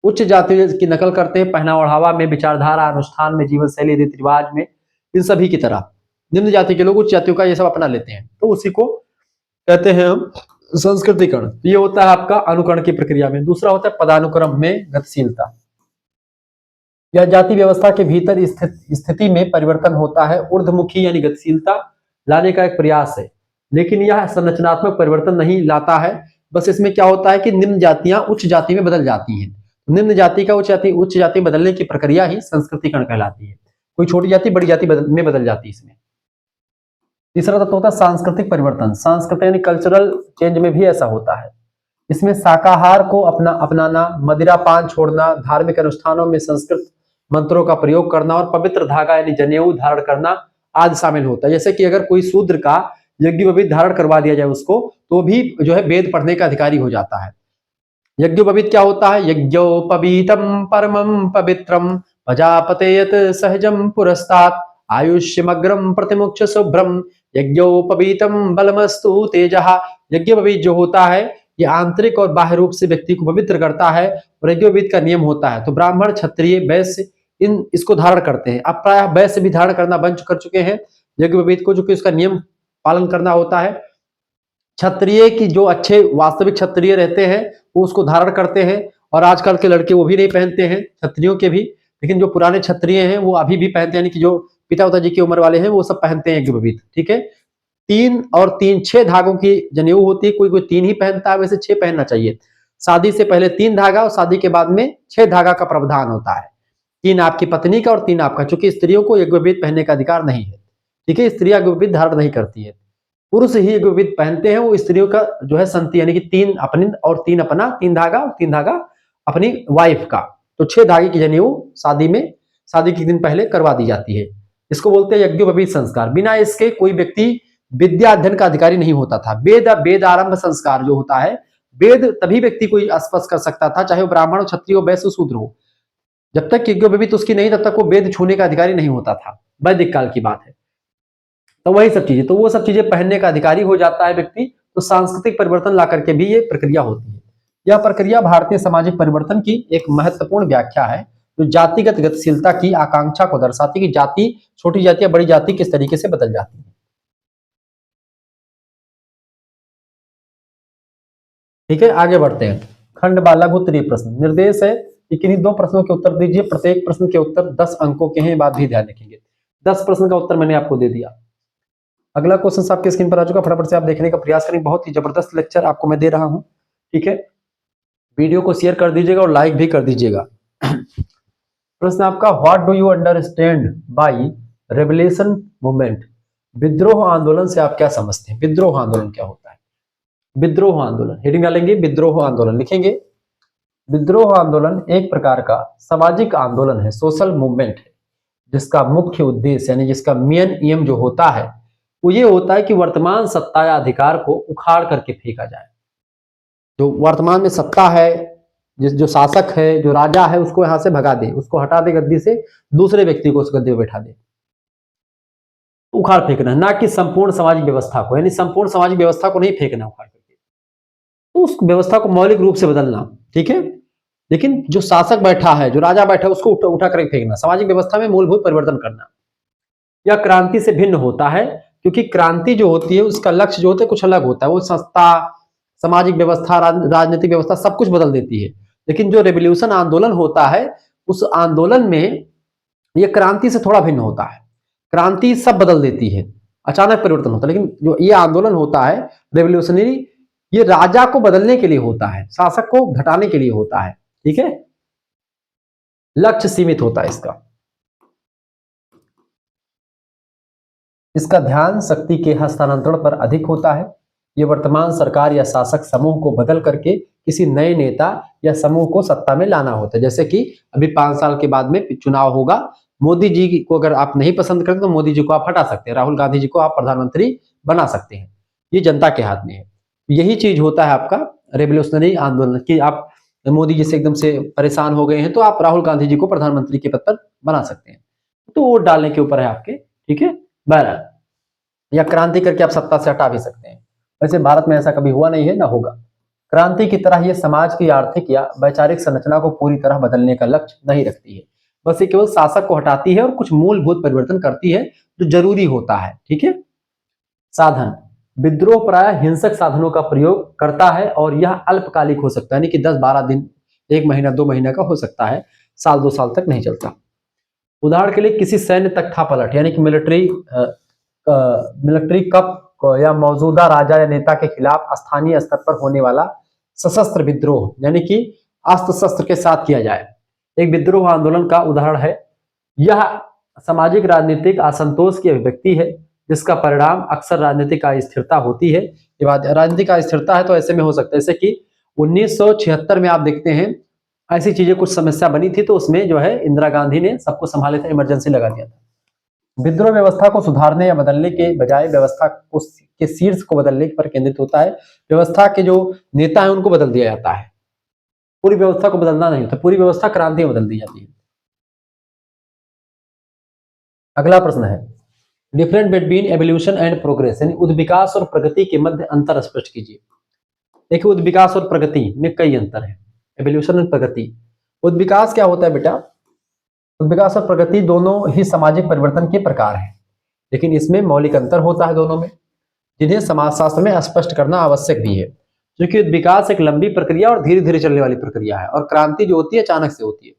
उच्च जाति की नकल करते हैं, पहना ओढ़ावा में, विचारधारा, अनुष्ठान में, जीवन शैली, रीति रिवाज में, इन सभी की तरह निम्न जाति के लोग उच्च जातियों का ये सब अपना लेते हैं। तो उसी को कहते हैं हम संस्कृतिकरण। ये होता है आपका अनुकरण की प्रक्रिया में। दूसरा होता है पदानुक्रम में गतिशीलता। यह जाति व्यवस्था के भीतर स्थिति में परिवर्तन होता है। ऊर्ध्वमुखी यानी गतिशीलता लाने का एक प्रयास है, लेकिन यह संरचनात्मक परिवर्तन नहीं लाता है। बस इसमें क्या होता है कि निम्न जातियां उच्च जाति में बदल जाती हैं। निम्न जाति का उच्च जाति बदलने की प्रक्रिया ही संस्कृतिकरण कहलाती है। कोई छोटी जाति बड़ी जाति में बदल जाती है इसमें। तीसरा तत्व होता है सांस्कृतिक परिवर्तन। सांस्कृतिक यानी कल्चरल चेंज में भी ऐसा होता है। इसमें शाकाहार को अपनाना, मदिरा पान छोड़ना, धार्मिक अनुष्ठानों में संस्कृत मंत्रों का प्रयोग करना और पवित्र धागा यानी जनेऊ धारण करना आदि शामिल होता है। जैसे कि अगर कोई शूद्र का यज्ञोपवीत धारण करवा दिया जाए उसको, तो भी जो है वेद पढ़ने का अधिकारी हो जाता है। यज्ञोपवीत क्या होता है? यज्ञोपवीतम परमं पवित्रम प्रजापतेयत सहजम पुरस्तात् आयुष्यमग्रम प्रतिमुक्ष शुभ्रम यज्ञोपवीतम बलमस्तु तेजः। यज्ञोपवीत जो होता है ये आंतरिक और बाह्य रूप से व्यक्ति को पवित्र करता है और यज्ञोपवीत का नियम होता है। तो ब्राह्मण, क्षत्रिय, वैश्य इसको धारण करते हैं। अब प्रायः वैश्य भी धारण करना बंद कर चुके हैं यज्ञोपवीत को, जो कि उसका नियम पालन करना होता है। क्षत्रिय की जो अच्छे वास्तविक क्षत्रिय रहते हैं वो उसको धारण करते हैं, और आजकल के लड़के वो भी नहीं पहनते हैं, क्षत्रियों के भी। लेकिन जो पुराने क्षत्रिय हैं वो अभी भी पहनते हैं, यानी कि जो पिता जी की उम्र वाले हैं वो सब पहनते हैं यज्ञोपवीत, ठीक है। 3 और 3 6 धागों की जनेऊ होती है। कोई 3 ही पहनता है, वैसे 6 पहनना चाहिए। शादी से पहले 3 धागा और शादी के बाद में 6 धागा का प्रावधान होता है। 3 आपकी पत्नी का और 3 आपका, चूंकि स्त्रियों को यज्ञोपवीत पहनने का अधिकार नहीं है, ठीक है। स्त्रियां यज्ञोपवीत धारण नहीं करती है, पुरुष ही यज्ञोपवीत पहनते हैं। वो स्त्रियों का जो है संति यानी कि 3 अपनी और 3 अपना, 3 धागा और 3 धागा अपनी वाइफ का। तो 6 धागे की जनेऊ शादी के दिन पहले करवा दी जाती है। इसको बोलते हैं यज्ञोपवीत संस्कार। बिना इसके कोई व्यक्ति विद्या अध्ययन का अधिकारी नहीं होता था। वेद आरंभ संस्कार जो होता है, वेद तभी व्यक्ति कोई स्पर्श कर सकता था, चाहे वो ब्राह्मण, क्षत्रिय, वैश्य, शूद्र हो। जब तक यज्ञोपवीत उसकी नहीं, तब तक वो वेद छूने का अधिकारी नहीं होता था। वैदिक काल की बात है। तो वही सब चीजें, तो वो सब चीजें पहनने का अधिकारी हो जाता है व्यक्ति। तो सांस्कृतिक परिवर्तन ला करके भी ये प्रक्रिया होती है। यह प्रक्रिया भारतीय सामाजिक परिवर्तन की एक महत्वपूर्ण व्याख्या है, जो जातिगत गतिशीलता की आकांक्षा को दर्शाती है कि जाति, छोटी जाति या बड़ी जाति किस तरीके से बदल जाती है। ठीक है, आगे बढ़ते हैं। खंड 12 लघु उत्तरीय प्रश्न। निर्देश है कि किन्हीं 2 प्रश्नों के उत्तर दीजिए। प्रत्येक प्रश्न के उत्तर 10 अंकों के हैं, बात भी ध्यान रखेंगे। 10 प्रश्न का उत्तर मैंने आपको दे दिया। अगला क्वेश्चन आपके स्क्रीन पर आ चुका, फटाफट से आप देखने का प्रयास करें। बहुत ही जबरदस्त लेक्चर आपको मैं दे रहा हूं, ठीक है। वीडियो को शेयर कर दीजिएगा और लाइक भी कर दीजिएगा। प्रश्न आपका, what do you understand by revolution movement? विद्रोह आंदोलन से आप क्या समझते हैं? विद्रोह आंदोलन क्या होता है? विद्रोह आंदोलन हेडिंग डालेंगे, विद्रोह आंदोलन लिखेंगे। विद्रोह आंदोलन एक प्रकार का सामाजिक आंदोलन है, सोशल मूवमेंट है, जिसका मुख्य उद्देश्य यानी जिसका मेन एम जो होता है वो ये होता है कि वर्तमान सत्ता या अधिकार को उखाड़ करके फेंका जाए। जो वर्तमान में सत्ता है, जो शासक है, जो राजा है, उसको यहां से भगा दे, उसको हटा दे गद्दी से, दूसरे व्यक्ति को उस गद्दे पर बैठा दे। उखाड़ फेंकना, ना कि संपूर्ण सामाजिक व्यवस्था को, यानी संपूर्ण सामाजिक व्यवस्था को नहीं फेंकना उखाड़ करके, तो उस व्यवस्था को मौलिक रूप से बदलना, ठीक है। लेकिन जो शासक बैठा है, जो राजा बैठा है, उसको उठा करके फेंकना, सामाजिक व्यवस्था में मूलभूत परिवर्तन करना। यह क्रांति से भिन्न होता है, क्योंकि क्रांति जो होती है उसका लक्ष्य जो होता है कुछ अलग होता है, वो सत्ता, सामाजिक व्यवस्था, राजनीतिक व्यवस्था सब कुछ बदल देती है। लेकिन जो रेवोल्यूशन आंदोलन होता है, उस आंदोलन में यह क्रांति से थोड़ा भिन्न होता है। क्रांति सब बदल देती है, अचानक परिवर्तन होता है, लेकिन जो ये आंदोलन होता है रेवोल्यूशनरी, ये राजा को बदलने के लिए होता है, शासक को घटाने के लिए होता है, ठीक है। लक्ष्य सीमित होता है इसका ध्यान शक्ति के हस्तांतरण पर अधिक होता है। यह वर्तमान सरकार या शासक समूह को बदल करके किसी नए नेता या समूह को सत्ता में लाना होता है। जैसे कि अभी 5 साल के बाद में चुनाव होगा, मोदी जी को अगर आप नहीं पसंद करते तो मोदी जी को आप हटा सकते हैं, राहुल गांधी जी को आप प्रधानमंत्री बना सकते हैं, ये जनता के हाथ में है। यही चीज होता है आपका रेवोल्यूशनरी आंदोलन की, आप मोदी जी से एकदम से परेशान हो गए हैं तो आप राहुल गांधी जी को प्रधानमंत्री के पद पर बना सकते हैं, तो वोट डालने के ऊपर है आपके, ठीक है। बहरहाल, या क्रांति करके आप सत्ता से हटा भी सकते हैं। वैसे भारत में ऐसा कभी हुआ नहीं है, ना होगा। क्रांति की तरह यह समाज की आर्थिक या वैचारिक संरचना को पूरी तरह बदलने का लक्ष्य नहीं रखती है, बस ये केवल शासक को हटाती है और कुछ मूलभूत परिवर्तन करती है जो जरूरी होता है, ठीक है। साधन, विद्रोह प्रायः हिंसक साधनों का प्रयोग करता है और यह अल्पकालिक हो सकता है, यानी कि 10-12 दिन, 1 महीना 2 महीना का हो सकता है, साल 2 साल तक नहीं चलता। उदाहरण के लिए किसी सैन्य तख्तापलट यानी कि मिलिट्री कप या मौजूदा राजा या नेता के खिलाफ स्थानीय स्तर पर होने वाला सशस्त्र विद्रोह, यानी कि अस्त्र शस्त्र के साथ किया जाए, एक विद्रोह आंदोलन का उदाहरण है। यह सामाजिक राजनीतिक असंतोष की अभिव्यक्ति है, जिसका परिणाम अक्सर राजनीतिक अस्थिरता होती है। ये बात राजनीतिक अस्थिरता है तो ऐसे में हो सकता है, जैसे कि 1976 में आप देखते हैं ऐसी चीजें कुछ समस्या बनी थी, तो उसमें जो है इंदिरा गांधी ने सबको संभाले थे, इमरजेंसी लगा दिया था। विद्रोह व्यवस्था को सुधारने या बदलने के बजाय व्यवस्था को के शीर्ष को बदलने पर केंद्रित होता है। व्यवस्था के जो नेता है उनको बदल दिया जाता है, पूरी व्यवस्था को बदलना नहीं होता, पूरी व्यवस्था क्रांति में बदल दी जाती है। अगला प्रश्न है, different between evolution and progress, यानी उद्विकास और प्रगति के मध्य अंतर स्पष्ट कीजिए। देखिए, उद्विकास और प्रगति में कई अंतर है, एवोल्यूशन और प्रगति। उद्विकास क्या होता है बेटा? उद्विकास और प्रगति दोनों ही सामाजिक परिवर्तन के प्रकार हैं, लेकिन इसमें मौलिक अंतर होता है दोनों में, जिन्हें समाजशास्त्र में स्पष्ट करना आवश्यक भी है। क्योंकि विकास एक लंबी प्रक्रिया और धीरे धीरे चलने वाली प्रक्रिया है, और क्रांति जो होती है अचानक से होती है।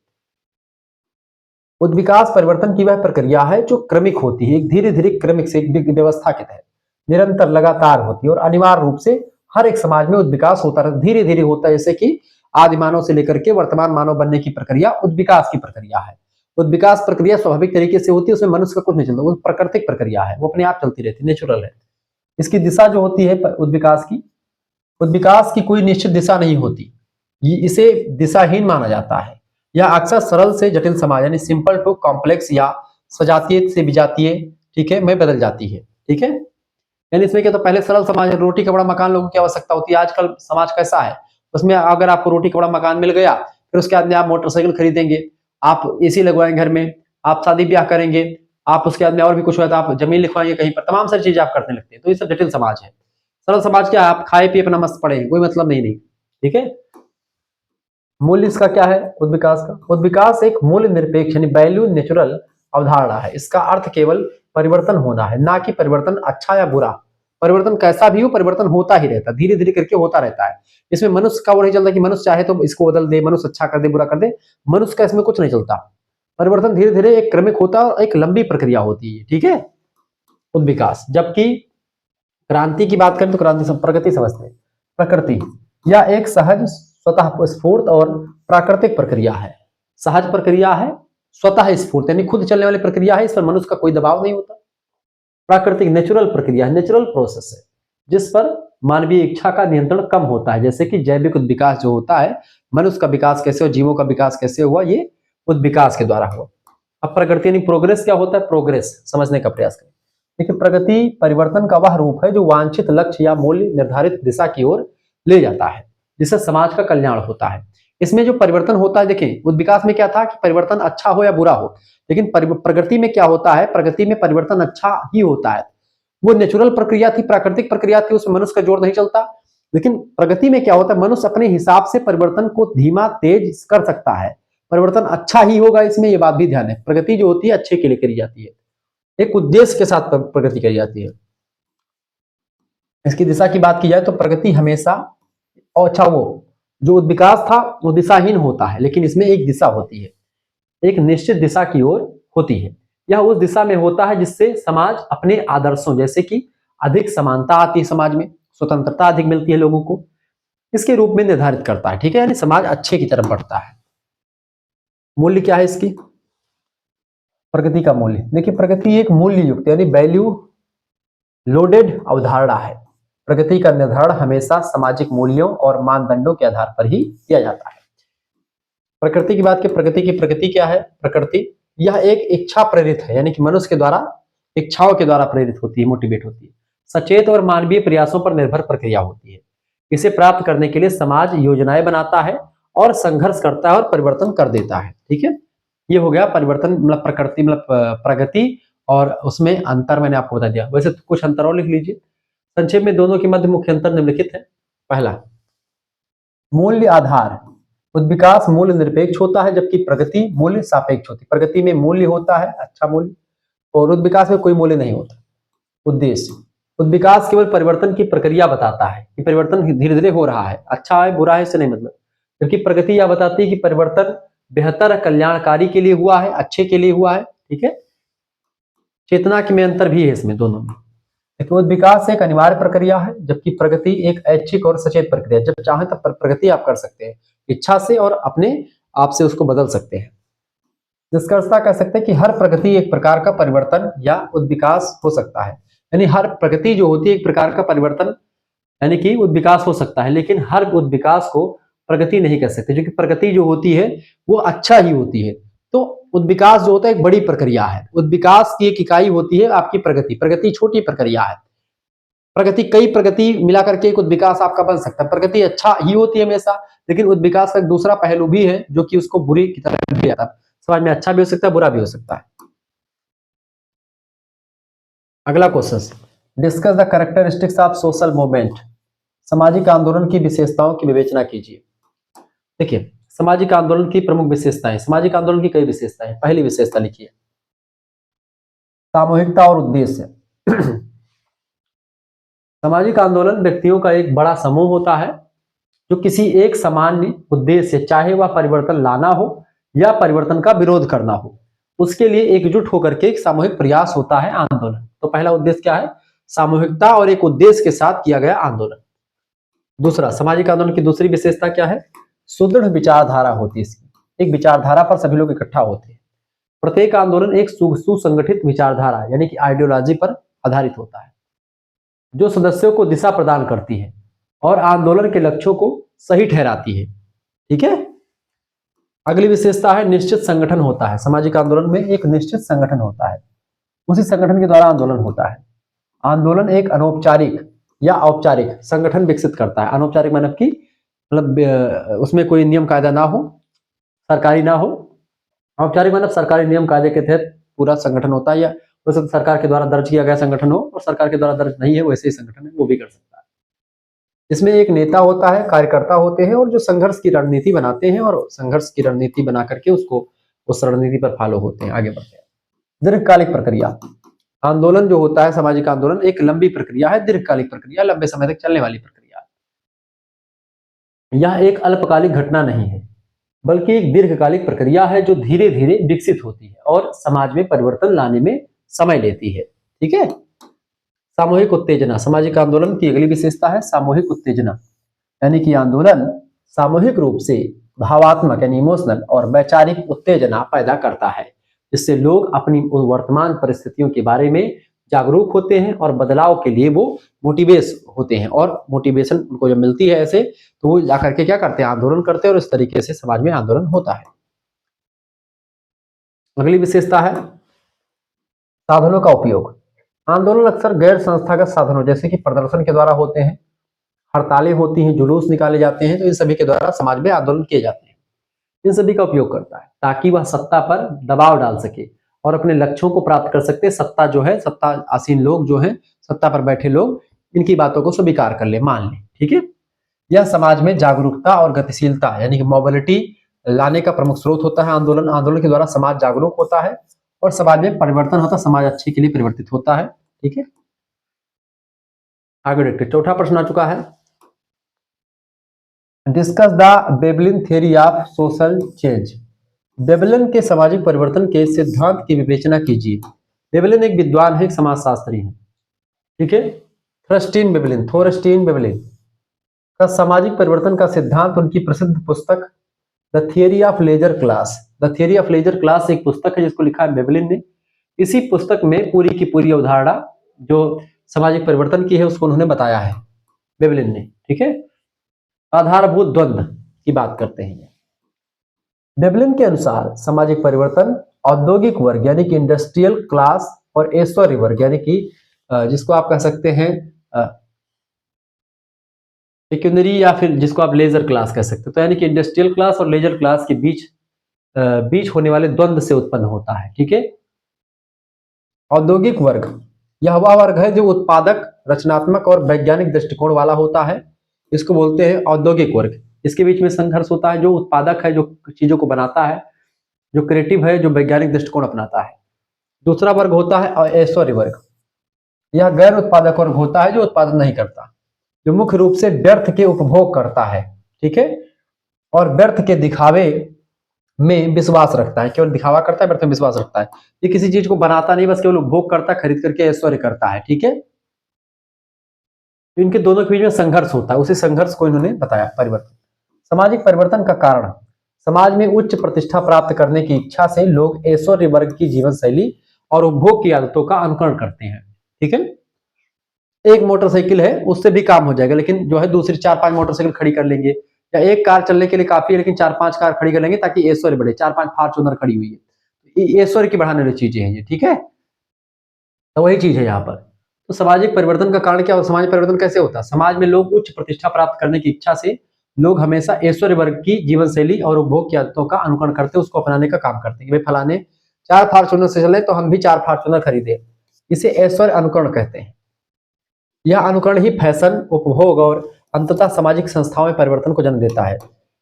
उद्विकास परिवर्तन की वह प्रक्रिया है जो क्रमिक होती है, एक धीरे धीरे क्रमिक से एक व्यवस्था के तहत निरंतर लगातार होती है, और अनिवार्य रूप से हर एक समाज में उद्विकास होता रहता है, धीरे धीरे होता है। जैसे कि आदि मानव से लेकर के वर्तमान मानव बनने की प्रक्रिया उद्विकास की प्रक्रिया है। उद्विकास प्रक्रिया स्वाभाविक तरीके से होती है, उसमें मनुष्य का कुछ नहीं चलता, वो प्राकृतिक प्रक्रिया है, वो अपने आप चलती रहती है, नेचुरल है। इसकी दिशा जो होती है उद्विकास की कोई निश्चित दिशा नहीं होती, इसे दिशाहीन माना जाता है। यह अक्सर सरल से जटिल समाज यानी सिंपल टू कॉम्प्लेक्स या सजातीय से विजातीय, ठीक है, में बदल जाती है, ठीक है। यानी इसमें क्या, तो पहले सरल समाज, रोटी कपड़ा मकान लोगों की आवश्यकता होती है। आजकल समाज कैसा है, उसमें अगर आपको रोटी कपड़ा मकान मिल गया, फिर उसके बाद में आप मोटरसाइकिल खरीदेंगे, आप एसी लगवाएंगे घर में, आप शादी ब्याह करेंगे, आप उसके बाद में और भी कुछ हुआ तो आप जमीन लिखवाएंगे कहीं पर, तमाम सारी चीजें आप करने लगते हैं। तो ये सब जटिल समाज है। सरल समाज क्या है, आप खाए पिए अपना मस्त पड़े, कोई मतलब नहीं, ठीक है। मूल्य इसका क्या है उद्विकास का? उद्विकास एक मूल्य निरपेक्ष यानी वैल्यू नेचुरल अवधारणा है। इसका अर्थ केवल परिवर्तन होना है, ना कि परिवर्तन अच्छा या बुरा। परिवर्तन कैसा भी हो, परिवर्तन होता ही रहता है, धीरे धीरे करके होता रहता है। इसमें मनुष्य का वो नहीं चलता कि मनुष्य चाहे तो इसको बदल दे, मनुष्य अच्छा कर दे, बुरा कर दे, मनुष्य का इसमें कुछ नहीं चलता। परिवर्तन धीरे धीरे एक क्रमिक होता है और एक लंबी प्रक्रिया होती है, ठीक है, उद्विकास। जबकि क्रांति की बात करें तो क्रांति प्रगति समझते हैं। प्रकृति या एक सहज स्वतः स्फूर्त और प्राकृतिक प्रक्रिया है। सहज प्रक्रिया है, स्वतः स्फूर्त यानी खुद चलने वाली प्रक्रिया है, इस पर मनुष्य का कोई दबाव नहीं होता। प्राकृतिक नेचुरल प्रक्रिया है, नेचुरल प्रोसेस है, जिस पर मानवीय इच्छा का नियंत्रण कम होता है। जैसे कि जैविक उद्विकास जो होता है, मनुष्य का विकास कैसे हुआ, जीवों का विकास कैसे हुआ, ये उद्विकास के द्वारा हुआ। अब प्रगति यानी प्रोग्रेस क्या होता है, प्रोग्रेस समझने का प्रयास करें। देखिए, प्रगति परिवर्तन का वह रूप है जो वांछित लक्ष्य या मूल्य निर्धारित दिशा की ओर ले जाता है, जिससे समाज का कल्याण होता है। इसमें जो परिवर्तन होता है, देखिए उद्विकास में क्या था कि परिवर्तन अच्छा हो या बुरा हो, लेकिन प्रगति में क्या होता है, प्रगति में परिवर्तन अच्छा ही होता है। वो नेचुरल प्रक्रिया थी, प्राकृतिक प्रक्रिया थी, उसमें मनुष्य का जोर नहीं चलता। लेकिन प्रगति में क्या होता है, मनुष्य अपने हिसाब से परिवर्तन को धीमा तेज कर सकता है, परिवर्तन अच्छा ही होगा, इसमें ये बात भी ध्यान है। प्रगति जो होती है अच्छे के लिए करी जाती है, एक उद्देश्य के साथ प्रगति करी जाती है। इसकी दिशा की बात की जाए तो प्रगति हमेशा, अच्छा वो जो उद्विकास था वो दिशाहीन होता है, लेकिन इसमें एक दिशा होती है, एक निश्चित दिशा की ओर होती है। यह उस दिशा में होता है जिससे समाज अपने आदर्शों, जैसे कि अधिक समानता आती है, समाज में स्वतंत्रता अधिक मिलती है लोगों को, इसके रूप में निर्धारित करता है। ठीक है, यानी समाज अच्छे की तरफ बढ़ता है। मूल्य क्या है इसकी, प्रगति का मूल्य, देखिए प्रगति एक मूल्य युक्त यानी वैल्यू लोडेड अवधारणा है। प्रगति का निर्धारण हमेशा सामाजिक मूल्यों और मानदंडों के आधार पर ही किया जाता है। प्रकृति की बात की, प्रकृति क्या है, प्रकृति यह एक इच्छा प्रेरित है, यानी कि मनुष्य के द्वारा इच्छाओं के द्वारा प्रेरित होती है, मोटिवेट होती है, सचेत और मानवीय प्रयासों पर निर्भर प्रक्रिया होती है। इसे प्राप्त करने के लिए समाज योजनाएं बनाता है और संघर्ष करता है और परिवर्तन कर देता है। ठीक है, ये हो गया परिवर्तन, मतलब प्रकृति मतलब प्रगति, और उसमें अंतर मैंने आपको बता दिया। वैसे तो कुछ अंतर और लिख लीजिए संक्षेप में, दोनों के मध्य मुख्य अंतर निम्नलिखित है। पहला, मूल्य आधार, उद्विकास मूल्य निरपेक्ष होता है जबकि प्रगति मूल्य सापेक्ष होती है। प्रगति में मूल्य होता है, अच्छा मूल्य, और उद्विकास में कोई मूल्य नहीं होता। उद्देश्य, उद्विकास केवल परिवर्तन की प्रक्रिया बताता है कि परिवर्तन धीरे धीरे हो रहा है, अच्छा है बुरा है इससे नहीं मतलब, जबकि प्रगति यह बताती है कि परिवर्तन बेहतर कल्याणकारी के लिए हुआ है, अच्छे के लिए हुआ है। ठीक है, चेतना में अंतर भी है इसमें दोनों में। उद्विकास एक अनिवार्य प्रक्रिया है जबकि प्रगति एक ऐच्छिक और सचेत प्रक्रिया, जब चाहे तब प्रगति आप कर सकते हैं इच्छा से और अपने आप से उसको बदल सकते हैं। निष्कर्षता कह सकते हैं कि हर प्रगति एक प्रकार का परिवर्तन या उद्विकास हो सकता है, यानी हर प्रगति जो होती है एक प्रकार का परिवर्तन यानी कि उद्विकास हो सकता है, लेकिन हर उद्विकास को प्रगति नहीं कह सकते, क्योंकि प्रगति जो होती है वो अच्छा ही होती है। तो उद्विकास जो होता है एक बड़ी प्रक्रिया है, उद्विकास की एक इकाई होती है आपकी प्रगति, प्रगति छोटी प्रक्रिया है। प्रगति कई प्रगति मिलाकर के एक उद्विकास आपका बन सकता है। प्रगति अच्छा ही होती है हमेशा, लेकिन उद्विकास का एक दूसरा पहलू भी है जो कि उसको बुरी की तरफ भी आता है, समाज में अच्छा भी हो सकता है बुरा भी हो सकता है। अगला question, discuss the characteristics of social movement, सामाजिक आंदोलन की विशेषताओं की विवेचना कीजिए। देखिए सामाजिक आंदोलन की प्रमुख विशेषताएं, सामाजिक आंदोलन की कई विशेषताएं। पहली विशेषता लिखिए, सामूहिकता और उद्देश्य। सामाजिक आंदोलन व्यक्तियों का एक बड़ा समूह होता है जो किसी एक सामान्य उद्देश्य, चाहे वह परिवर्तन लाना हो या परिवर्तन का विरोध करना हो, उसके लिए एकजुट होकर के एक सामूहिक प्रयास होता है आंदोलन। तो पहला उद्देश्य क्या है, सामूहिकता और एक उद्देश्य के साथ किया गया आंदोलन। दूसरा, सामाजिक आंदोलन की दूसरी विशेषता क्या है, सुदृढ़ विचारधारा होती है इसकी, एक विचारधारा पर सभी लोग इकट्ठा होते हैं। प्रत्येक आंदोलन एक सुसंगठित विचारधारा यानी कि आइडियोलॉजी पर आधारित होता है, जो सदस्यों को दिशा प्रदान करती है और आंदोलन के लक्ष्यों को सही ठहराती है। ठीक है, अगली विशेषता है निश्चित संगठन होता है। सामाजिक आंदोलन में एक निश्चित संगठन होता है, उसी संगठन के द्वारा आंदोलन होता है। आंदोलन एक अनौपचारिक या औपचारिक संगठन विकसित करता है। अनौपचारिक मतलब कि मतलब उसमें कोई नियम कायदा ना हो, सरकारी ना हो। औपचारिक मतलब सरकारी नियम कायदे के तहत पूरा संगठन होता है, या वैसे सरकार के द्वारा दर्ज किया गया संगठन हो और सरकार के द्वारा दर्ज नहीं है वैसे ही संगठन है, वो भी कर सकता है। इसमें एक नेता होता है, कार्यकर्ता होते हैं और जो संघर्ष की रणनीति बनाते हैं और संघर्ष की रणनीति बना करके उसको उस रणनीति पर फॉलो होते हैं, आगे बढ़ते हैं। दीर्घकालिक प्रक्रिया, आंदोलन जो होता है सामाजिक आंदोलन एक लंबी प्रक्रिया है, दीर्घकालिक प्रक्रिया, लंबे समय तक चलने वाली प्रक्रिया है। यह एक अल्पकालिक घटना नहीं है बल्कि एक दीर्घकालिक प्रक्रिया है जो धीरे धीरे विकसित होती है और समाज में परिवर्तन लाने में समय लेती है। ठीक है, सामूहिक उत्तेजना, सामाजिक आंदोलन की अगली विशेषता है सामूहिक उत्तेजना, यानी कि आंदोलन सामूहिक रूप से भावात्मक यानी इमोशनल और वैचारिक उत्तेजना पैदा करता है, जिससे लोग अपनी वर्तमान परिस्थितियों के बारे में जागरूक होते हैं और बदलाव के लिए वो मोटिवेट होते हैं, और मोटिवेशन उनको जब मिलती है ऐसे तो वो जाकर के क्या करते हैं, आंदोलन करते हैं, और इस तरीके से समाज में आंदोलन होता है। अगली विशेषता है साधनों का उपयोग। आंदोलन अक्सर गैर संस्थागत साधनों जैसे कि प्रदर्शन के द्वारा होते हैं, हड़तालें होती हैं, जुलूस निकाले जाते हैं, तो इन सभी के द्वारा समाज में आंदोलन किए जाते हैं। इन सभी का उपयोग करता है ताकि वह सत्ता पर दबाव डाल सके और अपने लक्ष्यों को प्राप्त कर सकते। सत्ता जो है, सत्ता आसीन लोग जो हैं, सत्ता पर बैठे लोग इनकी बातों को स्वीकार कर ले, मान ले, ठीक है। यह समाज में जागरूकता और गतिशीलता यानी कि मोबिलिटी लाने का प्रमुख स्रोत होता है। आंदोलन, आंदोलन के द्वारा समाज जागरूक होता है और समाज में परिवर्तन होता है, समाज अच्छे के लिए परिवर्तित होता है, ठीक है। आगे देखते, चौथा प्रश्न आ चुका है, discuss the Veblen theory of social change. Veblen के सामाजिक परिवर्तन के सिद्धांत की विवेचना कीजिए। वेबलिन एक विद्वान है, एक समाजशास्त्री है, ठीक है। थोरस्टीन वेबलिन का सामाजिक परिवर्तन का सिद्धांत उनकी प्रसिद्ध पुस्तक the theory of leisure class. The theory of leisure class एक पुस्तक है जिसको लिखा है वेबलिन ने। इसी पुस्तक में पूरी की पूरी अवधारणा जो सामाजिक परिवर्तन की है उसको उन्होंने बताया है वेबलिन ने, ठीक है। आधारभूत द्वंद्व की बात करते हैं। वेबलिन के अनुसार सामाजिक परिवर्तन औद्योगिक वर्ग यानी कि इंडस्ट्रियल क्लास और ऐश्वर्य वर्ग यानी कि जिसको आप कह सकते हैं पेक्यूनरी या फिर जिसको आप लेजर क्लास कह सकते हो, तो यानी कि इंडस्ट्रियल क्लास और लेजर क्लास के बीच होने वाले द्वंद्व से उत्पन्न होता है, ठीक है। औद्योगिक वर्ग यह वह वर्ग है जो उत्पादक, रचनात्मक और वैज्ञानिक दृष्टिकोण वाला होता है, इसको बोलते हैं औद्योगिक वर्ग। इसके बीच में संघर्ष होता है, जो उत्पादक है, जो चीजों को बनाता है, जो क्रिएटिव है, जो वैज्ञानिक दृष्टिकोण अपनाता है। दूसरा वर्ग होता है ऐश्वर्य वर्ग। यह गैर उत्पादक वर्ग होता है जो उत्पादन नहीं करता, जो मुख्य रूप से व्यर्थ के उपभोग करता है, ठीक है, और व्यर्थ के दिखावे में विश्वास रखता है। केवल दिखावा करता है, व्यर्थ में विश्वास रखता है। ये किसी चीज को बनाता नहीं, बस केवल उपभोग करता, खरीद करके ऐश्वर्य करता है, ठीक है। इनके दोनों के बीच में संघर्ष होता है, उसी संघर्ष को इन्होंने बताया। परिवर्तन, सामाजिक परिवर्तन का कारण, समाज में उच्च प्रतिष्ठा प्राप्त करने की इच्छा से लोग ऐश्वर्य वर्ग की जीवन शैली और उपभोग की आदतों का अनुकरण करते हैं, ठीक है। एक मोटरसाइकिल है उससे भी काम हो जाएगा, लेकिन जो है दूसरी 4-5 मोटरसाइकिल खड़ी कर लेंगे, या एक कार चलने के लिए काफी है लेकिन 4-5 कार खड़ी कर लेंगे ताकि ऐश्वर्य बढ़े। 4-5 फॉर्च्यूनर खड़ी हुई है, ऐश्वर्य की बढ़ाने वाली चीजें हैं ये, ठीक है। तो वही चीज है यहाँ पर। तो सामाजिक परिवर्तन का कारण क्या होता है, समाज परिवर्तन कैसे होता है? समाज में लोग उच्च प्रतिष्ठा प्राप्त करने की इच्छा से लोग हमेशा ऐश्वर्य वर्ग की जीवन शैली और उपभोग की आदतों का अनुकरण करते हैं, उसको अपनाने का काम करते हैं। भाई फलाने 4 फॉर्च्यूनर से चले तो हम भी 4 फॉर्च्यूनर खरीदे, इसे ऐश्वर्य अनुकरण कहते हैं। यह अनुकरण ही फैशन, उपभोग और अंततः सामाजिक संस्थाओं में परिवर्तन को जन्म देता है।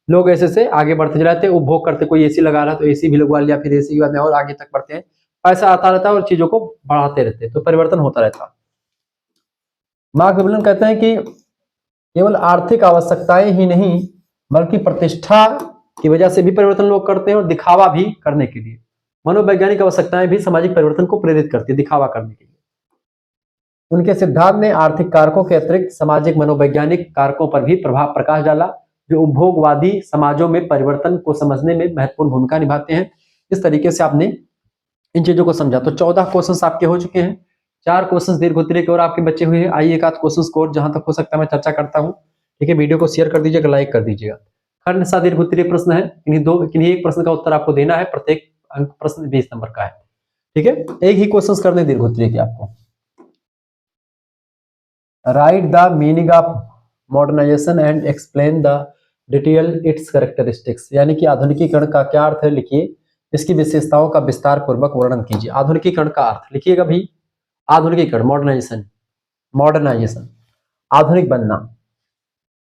लोग ऐसे से आगे बढ़ते जाते हैं, उपभोग करते, कोई एसी लगा रहा है तो एसी भी लगवा लिया, फिर एसी के बाद में और आगे तक बढ़ते हैं, पैसा आता रहता है और चीजों को बढ़ाते रहते हैं, तो परिवर्तन होता रहता है। मार्क वेबलिन कहते हैं कि केवल आर्थिक आवश्यकताएं ही नहीं बल्कि प्रतिष्ठा की वजह से भी परिवर्तन लोग करते हैं और दिखावा भी करने के लिए। मनोवैज्ञानिक आवश्यकताएं भी सामाजिक परिवर्तन को प्रेरित करती है, दिखावा करने के लिए। उनके सिद्धांत ने आर्थिक कारकों के अतिरिक्त सामाजिक मनोवैज्ञानिक कारकों पर भी प्रकाश डाला, जो उपभोगवादी समाजों में परिवर्तन को समझने में महत्वपूर्ण भूमिका निभाते हैं। इस तरीके से आपने इन चीजों को समझा। तो 14 क्वेश्चन आपके हो चुके हैं, 4 क्वेश्चन दीर्घ उत्तरीय के और आपके बचे हुए हैं। आइए एक आध क्वेश्चन को जहां तक हो सकता है मैं चर्चा करता हूं, ठीक है। वीडियो को शेयर कर दीजिएगा, लाइक कर दीजिएगा। खंड सा दीर्घ उत्तरीय प्रश्न है, किन्हीं एक प्रश्न का उत्तर आपको देना है, प्रत्येक अंक प्रश्न 20 नंबर का है, ठीक है। एक ही क्वेश्चन करने दीर्घ उत्तरीय के आपको। Write the meaning of modernisation and explain the detail its characteristics, यानी कि आधुनिकीकरण का क्या अर्थ है, लिखिए। इसकी विशेषताओं का विस्तार पूर्वक वर्णन कीजिए। आधुनिकीकरण का अर्थ लिखिएगा भी। आधुनिकीकरण, मॉडर्नाइजेशन, आधुनिक बनना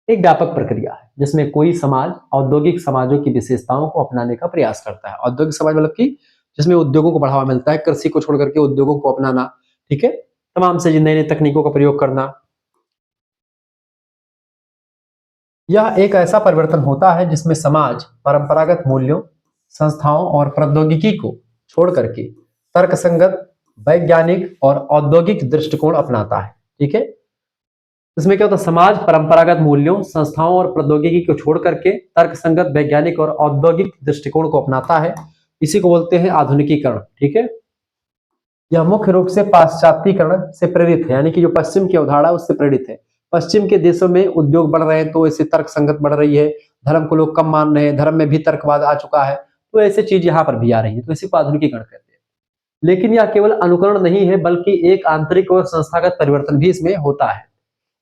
एक व्यापक प्रक्रिया है जिसमें कोई समाज औद्योगिक समाजों की विशेषताओं को अपनाने का प्रयास करता है। औद्योगिक समाज मतलब कि जिसमें उद्योगों को बढ़ावा मिलता है, कृषि को छोड़ करके उद्योगों को अपनाना, ठीक है, तमाम से नई नई तकनीकों का प्रयोग करना। यह एक ऐसा परिवर्तन होता है जिसमें समाज परंपरागत मूल्यों, संस्थाओं और प्रौद्योगिकी को छोड़ करके तर्कसंगत, वैज्ञानिक और औद्योगिक दृष्टिकोण अपनाता है, ठीक है। इसमें क्या होता है, समाज परंपरागत मूल्यों, संस्थाओं और प्रौद्योगिकी को छोड़ करके तर्कसंगत, वैज्ञानिक और औद्योगिक दृष्टिकोण को अपनाता है। इसी को बोलते हैं आधुनिकीकरण। ठीक है, यह मुख्य रूप से पाश्चात्यकरण से प्रेरित है, यानी कि जो पश्चिम की अवधारणा है उससे प्रेरित है। पश्चिम के देशों में उद्योग बढ़ रहे हैं तो इससे तर्क संगत बढ़ रही है, धर्म को लोग कम मान रहे हैं, धर्म में भी तर्कवाद आ चुका है, तो ऐसी चीज यहाँ पर भी आ रही है, तो इसी को आधुनिकीकरण कहते हैं। लेकिन यह केवल अनुकरण नहीं है बल्कि एक आंतरिक और संस्थागत परिवर्तन भी इसमें होता है।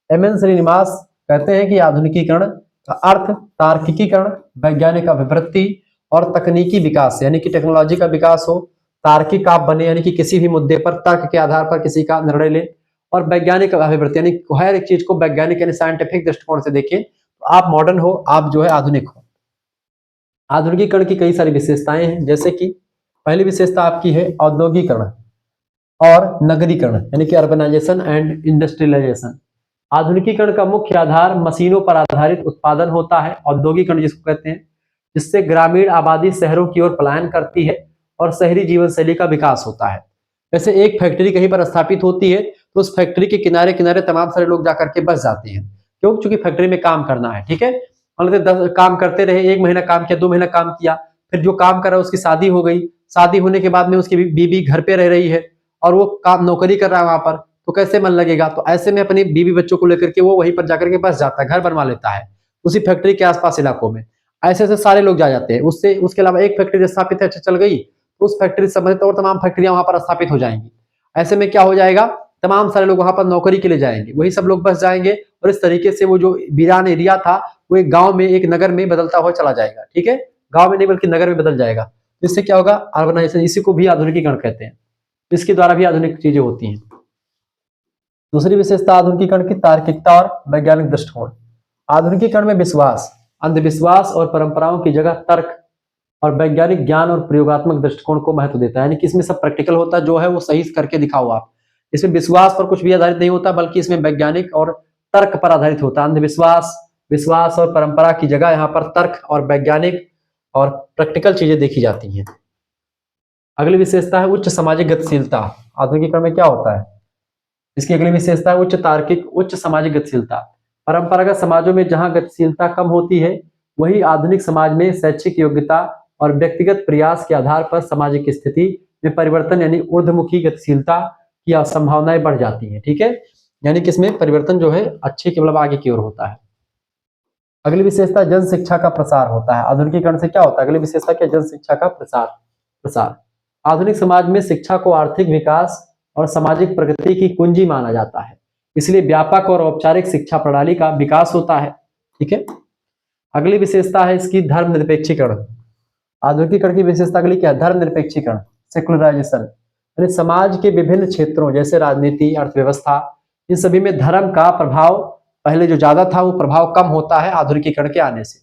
एम.एन. श्रीनिवास कहते हैं कि आधुनिकीकरण का अर्थ तार्किकीकरण, वैज्ञानिक अभिवृत्ति और तकनीकी विकास, यानी कि टेक्नोलॉजी का विकास हो। तार्किक आप बने, यानी कि किसी भी मुद्दे पर तर्क के आधार पर किसी का निर्णय ले, और वैज्ञानिक अभिवृत्ति यानी हर एक चीज को वैज्ञानिक यानी साइंटिफिक दृष्टिकोण से देखें, तो आप मॉडर्न हो, आप जो है आधुनिक हो। आधुनिकीकरण की कई सारी विशेषताएं हैं, जैसे कि पहली विशेषता आपकी है औद्योगिकरण और नगरीकरण, यानी कि अर्बनाइजेशन एंड इंडस्ट्रियलाइजेशन। आधुनिकीकरण का मुख्य आधार मशीनों पर आधारित उत्पादन होता है, औद्योगिकरण जिसको कहते हैं, जिससे ग्रामीण आबादी शहरों की ओर पलायन करती है और शहरी जीवन शैली का विकास होता है। जैसे एक फैक्ट्री कहीं पर स्थापित होती है तो उस फैक्ट्री के किनारे किनारे तमाम सारे लोग जाकर के बस जाते हैं, क्यों? क्योंकि फैक्ट्री में काम करना है। ठीक है, मतलब काम करते रहे, 1 महीना काम किया, 2 महीना काम किया, फिर जो काम कर रहा है उसकी शादी हो गई, शादी होने के बाद में उसकी बीबी घर पे रह रही है और वो काम नौकरी कर रहा है वहां पर, तो कैसे मन लगेगा? तो ऐसे में अपनी बीवी बच्चों को लेकर के वो वहीं पर जाकर के बस जाता है, घर बनवा लेता है उसी फैक्ट्री के आसपास इलाकों में। ऐसे ऐसे सारे लोग जा जाते हैं। उससे उसके अलावा एक फैक्ट्री स्थापित है, अच्छा चल गई, तो उस फैक्ट्री से संबंधित और तमाम फैक्ट्रियां वहां पर स्थापित हो जाएंगी। ऐसे में क्या हो जाएगा, तमाम सारे लोग वहां पर नौकरी के लिए जाएंगे, वही सब लोग बस जाएंगे, और इस तरीके से वो जो वीरान एरिया था वो एक गांव में, एक नगर में बदलता हुआ चला जाएगा। ठीक है, गांव में नहीं बल्कि नगर में बदल जाएगा। इससे क्या होगा, अर्बनाइजेशन, इसी को भी आधुनिकीकरण कहते हैं। इसके द्वारा भी आधुनिक चीजें होती हैं। दूसरी विशेषता आधुनिकीकरण की तार्किकता और वैज्ञानिक दृष्टिकोण। आधुनिकीकरण में विश्वास, अंधविश्वास और परंपराओं की जगह तर्क और वैज्ञानिक ज्ञान और प्रयोगात्मक दृष्टिकोण को महत्व देता है, यानी कि इसमें सब प्रैक्टिकल होता है, जो है वो सही करके दिखाओ आप। इसमें विश्वास पर कुछ भी आधारित नहीं होता, बल्कि इसमें वैज्ञानिक और तर्क पर आधारित होता है। अंधविश्वास, विश्वास और परंपरा की जगह यहाँ पर तर्क और वैज्ञानिक और प्रैक्टिकल चीजें देखी जाती हैं। अगली विशेषता है उच्च सामाजिक गतिशीलता। आधुनिकीकरण में क्या होता है, इसकी अगली विशेषता है उच्च तार्किक, उच्च सामाजिक गतिशीलता। परंपरागत समाजों में जहां गतिशीलता कम होती है, वही आधुनिक समाज में शैक्षिक योग्यता और व्यक्तिगत प्रयास के आधार पर सामाजिक स्थिति में परिवर्तन यानी ऊर्ध्वमुखी गतिशीलता की संभावनाएं बढ़ जाती हैं। ठीक है, यानी कि इसमें परिवर्तन जो है अच्छे के मतलब आगे की ओर होता है। अगली विशेषता जन शिक्षा का प्रसार होता है। आधुनिकीकरण से क्या होता है, अगली विशेषता क्या, जन शिक्षा का प्रसार। आधुनिक समाज में शिक्षा को आर्थिक विकास और सामाजिक प्रगति की कुंजी माना जाता है, इसलिए व्यापक और औपचारिक शिक्षा प्रणाली का विकास होता है। ठीक है, अगली विशेषता है इसकी धर्मनिरपेक्षीकरण। आधुनिकीकरण की विशेषता अगली क्या है, धर्मनिरपेक्षीकरण, सेकुलराइजेशन, यानी समाज के विभिन्न क्षेत्रों जैसे राजनीति, अर्थव्यवस्था, इन सभी में धर्म का प्रभाव पहले जो ज्यादा था वो प्रभाव कम होता है आधुनिकीकरण के आने से।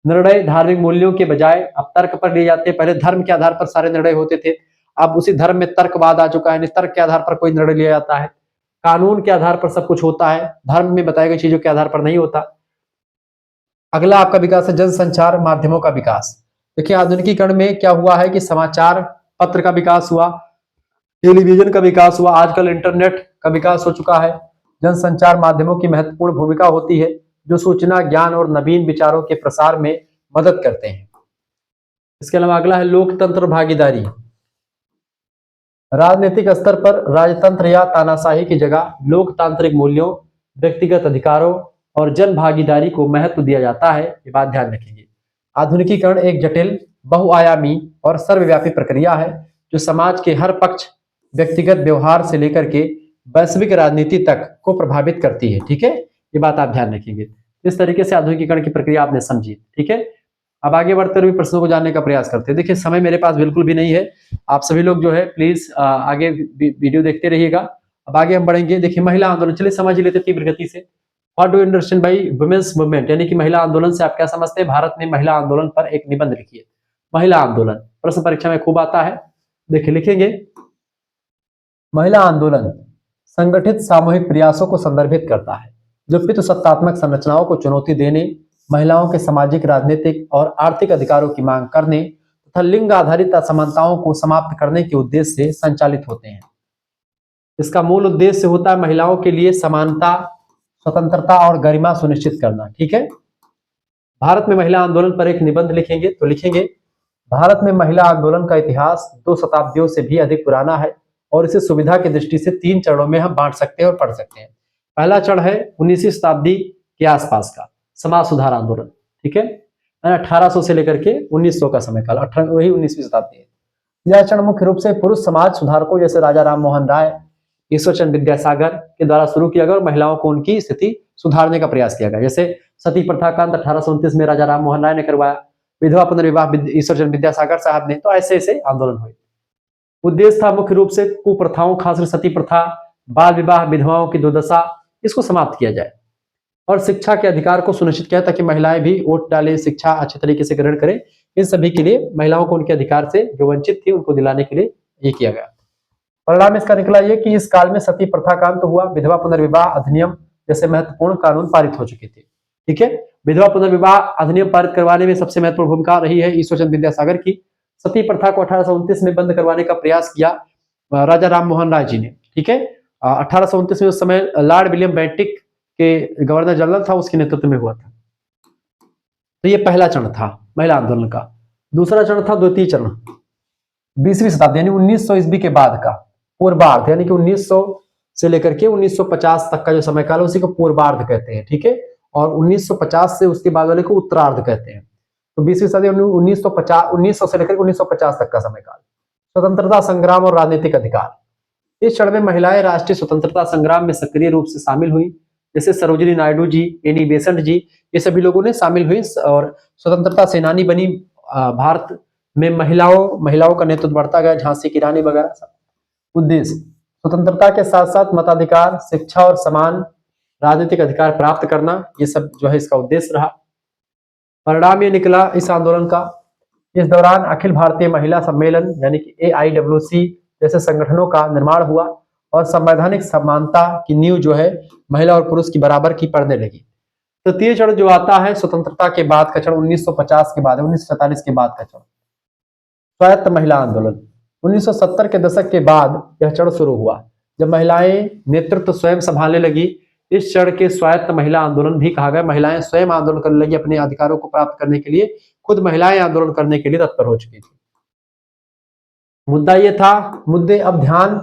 निर्णय धार्मिक मूल्यों के बजाय अब तर्क पर लिए जाते हैं। पहले धर्म के आधार पर सारे निर्णय होते थे, अब उसी धर्म में तर्कवाद आ चुका है, तर्क के आधार पर कोई निर्णय लिया जाता है, कानून के आधार पर सब कुछ होता है, धर्म में बताई गई चीजों के आधार पर नहीं होता। अगला आपका विकास है जनसंचार माध्यमों का विकास। देखिए आधुनिकीकरण में क्या हुआ है कि समाचार पत्र का विकास हुआ, टेलीविजन का विकास हुआ, आजकल इंटरनेट का विकास हो चुका है। जनसंचार माध्यमों की महत्वपूर्ण भूमिका होती है, जो सूचना, ज्ञान और नवीन विचारों के प्रसार में मदद करते हैं। इसके अलावा अगला है लोकतंत्र भागीदारी। राजनीतिक स्तर पर राजतंत्र या तानाशाही की जगह लोकतांत्रिक मूल्यों, व्यक्तिगत अधिकारों और जन भागीदारी को महत्व दिया जाता है, ये बात ध्यान रखेंगे। आधुनिकीकरण एक जटिल, बहुआयामी और सर्वव्यापी प्रक्रिया है, जो समाज के हर पक्ष, व्यक्तिगत व्यवहार से लेकर के वैश्विक राजनीति तक को प्रभावित करती है। ठीक है, ये बात आप ध्यान रखेंगे। इस तरीके से आधुनिकीकरण की प्रक्रिया आपने समझी। ठीक है, अब आगे बढ़ते हुए प्रश्नों को जानने का प्रयास करते हैं। देखिए समय मेरे पास बिल्कुल भी नहीं है, आप सभी लोग जो है प्लीज आगे वीडियो देखते रहिएगा। अब आगे हम बढ़ेंगे। देखिए महिला आंदोलन, चलिए समझ लेते तीव्र गति से। What do understand by women's movement, यानी कि महिला आंदोलन से आप क्या समझते हैं? भारत ने महिला आंदोलन पर एक निबंध लिखिए। महिला आंदोलन प्रश्न परीक्षा में खूब आता है। देखिए लिखेंगे, महिला आंदोलन संगठित सामूहिक प्रयासों को संदर्भित करता है, जो पितृसत्तात्मक संरचनाओं को चुनौती देने, महिलाओं के सामाजिक, राजनीतिक और आर्थिक अधिकारों की मांग करने तथा लिंग आधारित असमानताओं को समाप्त करने के उद्देश्य से संचालित होते हैं। इसका मूल उद्देश्य होता है महिलाओं के लिए समानता, स्वतंत्रता और गरिमा सुनिश्चित करना। ठीक है, भारत में महिला आंदोलन पर एक निबंध लिखेंगे तो लिखेंगे, भारत में महिला आंदोलन का इतिहास 2 शताब्दियों से भी अधिक पुराना है और इसे सुविधा की दृष्टि से 3 चरणों में हम बांट सकते हैं और पढ़ सकते हैं। पहला चरण है 19वीं शताब्दी के आसपास का समाज सुधार आंदोलन। ठीक है, 1800 से लेकर के 1900 का समय काल, वही 19वीं शताब्दी है। यह चरण मुख्य रूप से पुरुष समाज सुधारकों जैसे राजा राम मोहन राय, ईश्वरचंद्र विद्यासागर के द्वारा शुरू किया गया और महिलाओं को उनकी स्थिति सुधारने का प्रयास किया गया। जैसे सती प्रथा का अंत 1829 में राजा राम मोहन राय ने करवाया, विधवा पुनर्विवाह ईश्वरचंद्र विद्यासागर साहब ने, तो ऐसे ऐसे आंदोलन हुए। उद्देश्य था मुख्य रूप से कुप्रथाओं, खासकर सती प्रथा, बाल विवाह, विधवाओं की दुर्दशा, इसको समाप्त किया जाए और शिक्षा के अधिकार को सुनिश्चित किया ताकि महिलाएं भी वोट डालें, शिक्षा अच्छे तरीके से ग्रहण करें। इन सभी के लिए महिलाओं को उनके अधिकार से जो वंचित थी उनको दिलाने के लिए ये किया गया। परिणाम इसका निकला ये कि इस काल में सती प्रथा का अंत हुआ, विधवा पुनर्विवाह अधिनियम जैसे महत्वपूर्ण कानून पारित हो चुके थे। ठीक है, विधवा पुनर्विवाह अधिनियम पारित करवाने में सबसे महत्वपूर्ण भूमिका रही है ईश्वरचंद्र विद्यासागर की। सती प्रथा को 1829 में बंद करवाने का प्रयास किया राजा राम मोहन राय जी ने। ठीक है, 1829 में उस समय लॉर्ड विलियम बेंटिक के गवर्नर जनरल था, उसके नेतृत्व में हुआ था। तो ये पहला चरण था महिला आंदोलन का। दूसरा चरण था द्वितीय चरण, 20वीं शताब्दी यानी 1900 ईस्वी के बाद का पूर्वार्ध, यानी कि 1900 से लेकर के 1950 तक का जो समय काल है उसी को पूर्वार्ध कहते हैं। ठीक है, और 1950 से उसके बाद वाले को उत्तरार्ध कहते हैं। तो 20वीं सदी 1900 से लेकर 1950 तक का समय काल। स्वतंत्रता संग्राम और राजनीतिक अधिकार, इस चरण में महिलाएं राष्ट्रीय स्वतंत्रता संग्राम में सक्रिय रूप से शामिल हुई। जैसे सरोजिनी नायडू जी, एनी बेसेंट जी, ये सभी लोगों ने शामिल हुई और स्वतंत्रता सेनानी बनी। भारत में महिलाओं का नेतृत्व बढ़ता गया, झांसी की रानी वगैरह सब। उद्देश्य स्वतंत्रता के साथ साथ मताधिकार, शिक्षा और समान राजनीतिक अधिकार प्राप्त करना, ये सब जो है इसका उद्देश्य रहा। परिणाम ये निकला इस आंदोलन का, इस दौरान अखिल भारतीय महिला सम्मेलन यानी कि AIWC जैसे संगठनों का निर्माण हुआ और संवैधानिक समानता की नींव जो है महिला और पुरुष की बराबर की पड़ने लगी। तृतीय चरण जो आता है स्वतंत्रता के बाद का चरण 1950 के बाद, 1947 के बाद का चरण स्वायत्त महिला आंदोलन। 1970 के दशक के बाद यह चरण शुरू हुआ जब महिलाएं नेतृत्व स्वयं संभालने लगी। इस चरण के स्वायत्त महिला आंदोलन भी कहा गया। महिलाएं स्वयं आंदोलन करने लगी, अपने अधिकारों को प्राप्त करने के लिए खुद महिलाएं आंदोलन करने के लिए तत्पर हो चुकी थी। मुद्दा ये था, मुद्दे अब ध्यान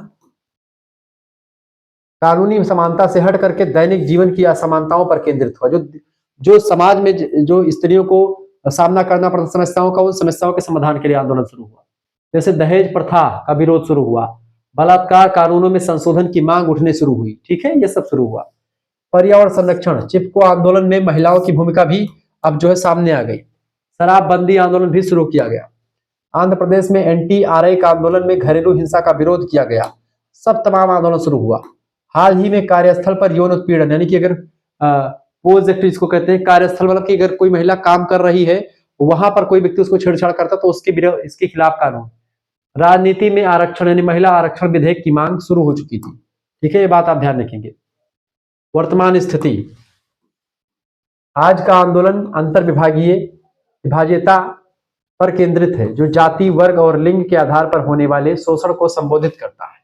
कानूनी समानता से हट करके दैनिक जीवन की असमानताओं पर केंद्रित हुआ। जो समाज में जो स्त्रियों को सामना करना पड़ता समस्याओं का, उन समस्याओं के समाधान के लिए आंदोलन शुरू हुआ। जैसे दहेज प्रथा का विरोध शुरू हुआ, बलात्कार कानूनों में संशोधन की मांग उठने शुरू हुई। ठीक है, ये सब शुरू हुआ। पर्यावरण संरक्षण, चिपको आंदोलन में महिलाओं की भूमिका भी अब जो है सामने आ गई। शराबबंदी आंदोलन भी शुरू किया गया। आंध्र प्रदेश में NTRI का आंदोलन में घरेलू हिंसा का विरोध किया गया। सब तमाम आंदोलन शुरू हुआ। हाल ही में कार्यस्थल पर यौन उत्पीड़न, यानी कि अगर पोज एक्ट इसको कहते हैं, कार्यस्थल मतलब कि अगर कोई महिला काम कर रही है वहां पर कोई व्यक्ति उसको छेड़छाड़ करता तो इसके खिलाफ कानून। राजनीति में आरक्षण यानी महिला आरक्षण विधेयक की मांग शुरू हो चुकी थी। ठीक है, ये बात आप ध्यान रखेंगे। वर्तमान स्थिति, आज का आंदोलन अंतर विभागीयता पर केंद्रित है जो जाति, वर्ग और लिंग के आधार पर होने वाले शोषण को संबोधित करता है,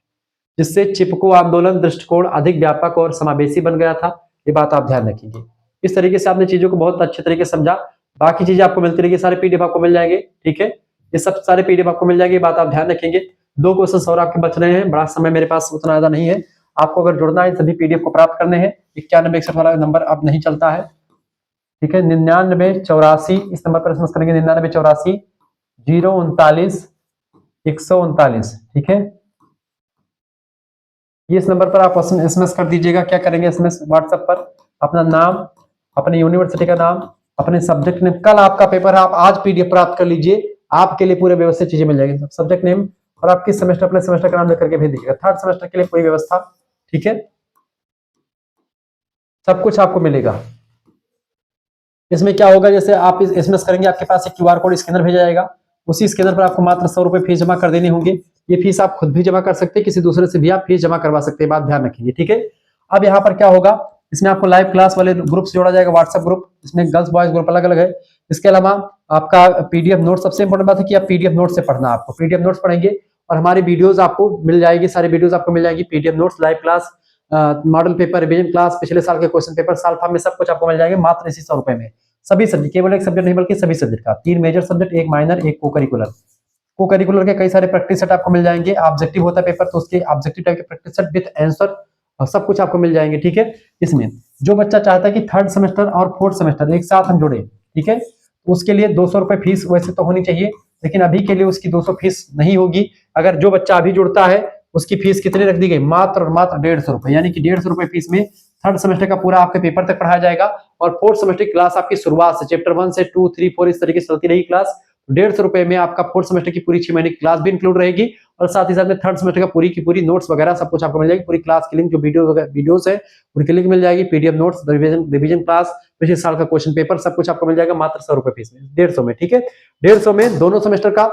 जिससे चिपको आंदोलन दृष्टिकोण अधिक व्यापक और समावेशी बन गया था। ये बात आप ध्यान रखेंगे। इस तरीके से आपने चीजों को बहुत अच्छे तरीके से समझा। बाकी चीजें आपको मिलती रहेगी, सारे PDF आपको मिल जाएंगे। ठीक है, ये सब सारे PDF आपको मिल जाएंगे, बात आप ध्यान रखेंगे। 2 क्वेश्चन और आपके बच रहे हैं, बड़ा समय मेरे पास उतना ज्यादा नहीं है। आपको अगर जुड़ना है सभी PDF को प्राप्त करने हैं। 9161 वाला नंबर अब नहीं चलता है। ठीक है, 9984 इस नंबर पर SMS करेंगे, 9984 039 139। ठीक है, ये इस नंबर पर आप SMS कर दीजिएगा। क्या करेंगे SMS व्हाट्सएप पर अपना नाम, अपने यूनिवर्सिटी का नाम, अपने सब्जेक्ट नेम। कल आपका पेपर है, आप आज PDF प्राप्त कर लीजिए, आपके लिए पूरे व्यवस्थित चीजें मिल जाएगी। सब्जेक्ट नेम और आप किस सेमेस्टर, अपने सेमेस्टर का नाम लेकर के भेज दीजिएगा। 3rd सेमेस्टर के लिए पूरी व्यवस्था। ठीक है, सब कुछ आपको मिलेगा। इसमें क्या होगा, जैसे आप SMS करेंगे आपके पास एक QR कोड स्कैनर भेजा जाएगा। उसी स्कैनर पर आपको मात्र 100 रुपए फीस जमा कर देने होंगे। ये फीस आप खुद भी जमा कर सकते हैं, किसी दूसरे से भी आप फीस जमा करवा सकते हैं, बात ध्यान रखिए। ठीक है, अब यहाँ पर क्या होगा, इसमें आपको लाइव क्लास वाले ग्रुप से जोड़ा जाएगा, व्हाट्सएप ग्रुप। इसमें गर्ल्स बॉयज ग्रुप अलग अलग है। इसके अलावा आपका PDF नोट, सबसे इंपॉर्टेंट बात है कि आप PDF नोट से पढ़ना। आपको PDF नोट्स पढ़ेंगे और हमारी वीडियोस आपको मिल जाएगी, सारी वीडियोस आपको मिल जाएगी, PDF notes, live class, model paper, revision class, पिछले साल के क्वेश्चन पेपर, साल फॉर्म में सब कुछ आपको मिल जाएंगे मात्र इसी 100 रुपए में। सभी सब्जेक्ट, केवल एक सब्जेक्ट नहीं बल्कि सभी सब्जेक्ट का, 3 मेजर सब्जेक्ट, 1 माइनर, 1 को करिकुलर। को करिकुलर के कई सारे प्रैक्टिस सेट आपको मिल जाएंगे। ऑब्जेक्टिव होता है पेपर तो उसके ऑब्जेक्टिव टाइप के प्रैक्टिस सेट विद आंसर और सब कुछ आपको मिल जाएंगे। ठीक है, इसमें जो बच्चा चाहता है कि 3rd सेमेस्टर और 4th सेमेस्टर एक साथ हम जोड़े, ठीक है, तो उसके लिए 200 रुपए फीस वैसे तो होनी चाहिए, लेकिन अभी के लिए उसकी 200 फीस नहीं होगी। अगर जो बच्चा अभी जुड़ता है उसकी फीस कितनी रख दी गई, मात्र और मात्र 150 रुपए, यानी कि 150 रुपए फीस में 3rd सेमेस्टर का पूरा आपके पेपर तक पढ़ाया जाएगा और 4th सेमेस्टर की क्लास आपकी शुरुआत से चैप्टर 1 से 2, 3, 4 इस तरीके से चलती रहेगी क्लास। 150 रुपए में आपका 4th सेमेस्टर की पूरी 6 महीने की क्लास भी इंक्लूड रहेगी और साथ ही साथ में 3rd सेमेस्टर का पूरी की पूरी नोट्स वगैरह सब कुछ आपको मिल जाएगी। पूरी क्लास की लिंक, जो वीडियोस है उनकी लिंक मिल जाएगी, पीडीएफ नोट्स, रिवीजन क्लास, पिछले साल का क्वेश्चन पेपर, सब कुछ आपको मिल जाएगा मात्र 100 रुपए फीस में, 150 में। ठीक है, 150 में दोनों सेमेस्टर का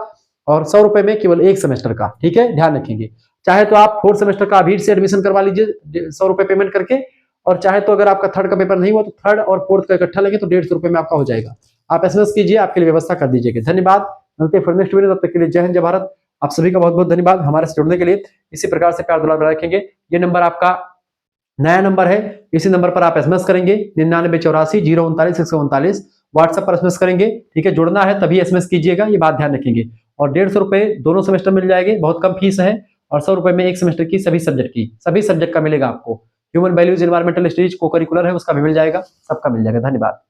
और 100 रुपए में केवल एक सेमेस्टर का। ठीक है, ध्यान रखेंगे। चाहे तो आप 4th सेमेस्टर का अभी से एडमिशन करवा लीजिए 100 रुपए पेमेंट करके, और चाहे तो अगर आपका 3rd का पेपर नहीं हुआ तो 3rd और 4th का इकट्ठा लेंगे तो 150 रुपए में आपका हो जाएगा। आप एसएमएस कीजिए, आपके लिए व्यवस्था कर दीजिएगा। धन्यवाद, मिलते हैं फिर नेक्स्ट वीडियो, तब तक के लिए जय हिंद जय भारत। आप सभी का बहुत बहुत धन्यवाद हमारे से जुड़ने के लिए। इसी प्रकार से प्यार दुलार बनाए रखेंगे। ये नंबर आपका नया नंबर है, इसी नंबर पर आप एसएमएस करेंगे 9984 039 139, व्हाट्सएप पर एसएमएस करेंगे। ठीक है, जुड़ना है तभी एसएमएस कीजिएगा, ये बात ध्यान रखेंगे। और 150 रुपए दोनों सेमेस्टर मिल जाएंगे, बहुत कम फीस है, और 100 रुपए में एक सेमेस्टर की सभी सब्जेक्ट का मिलेगा आपको। ह्यूमन वैल्यूज, एनवायरमेंटल स्टडीज, को करिकुलर है उसका भी मिल जाएगा, सबका मिल जाएगा। धन्यवाद।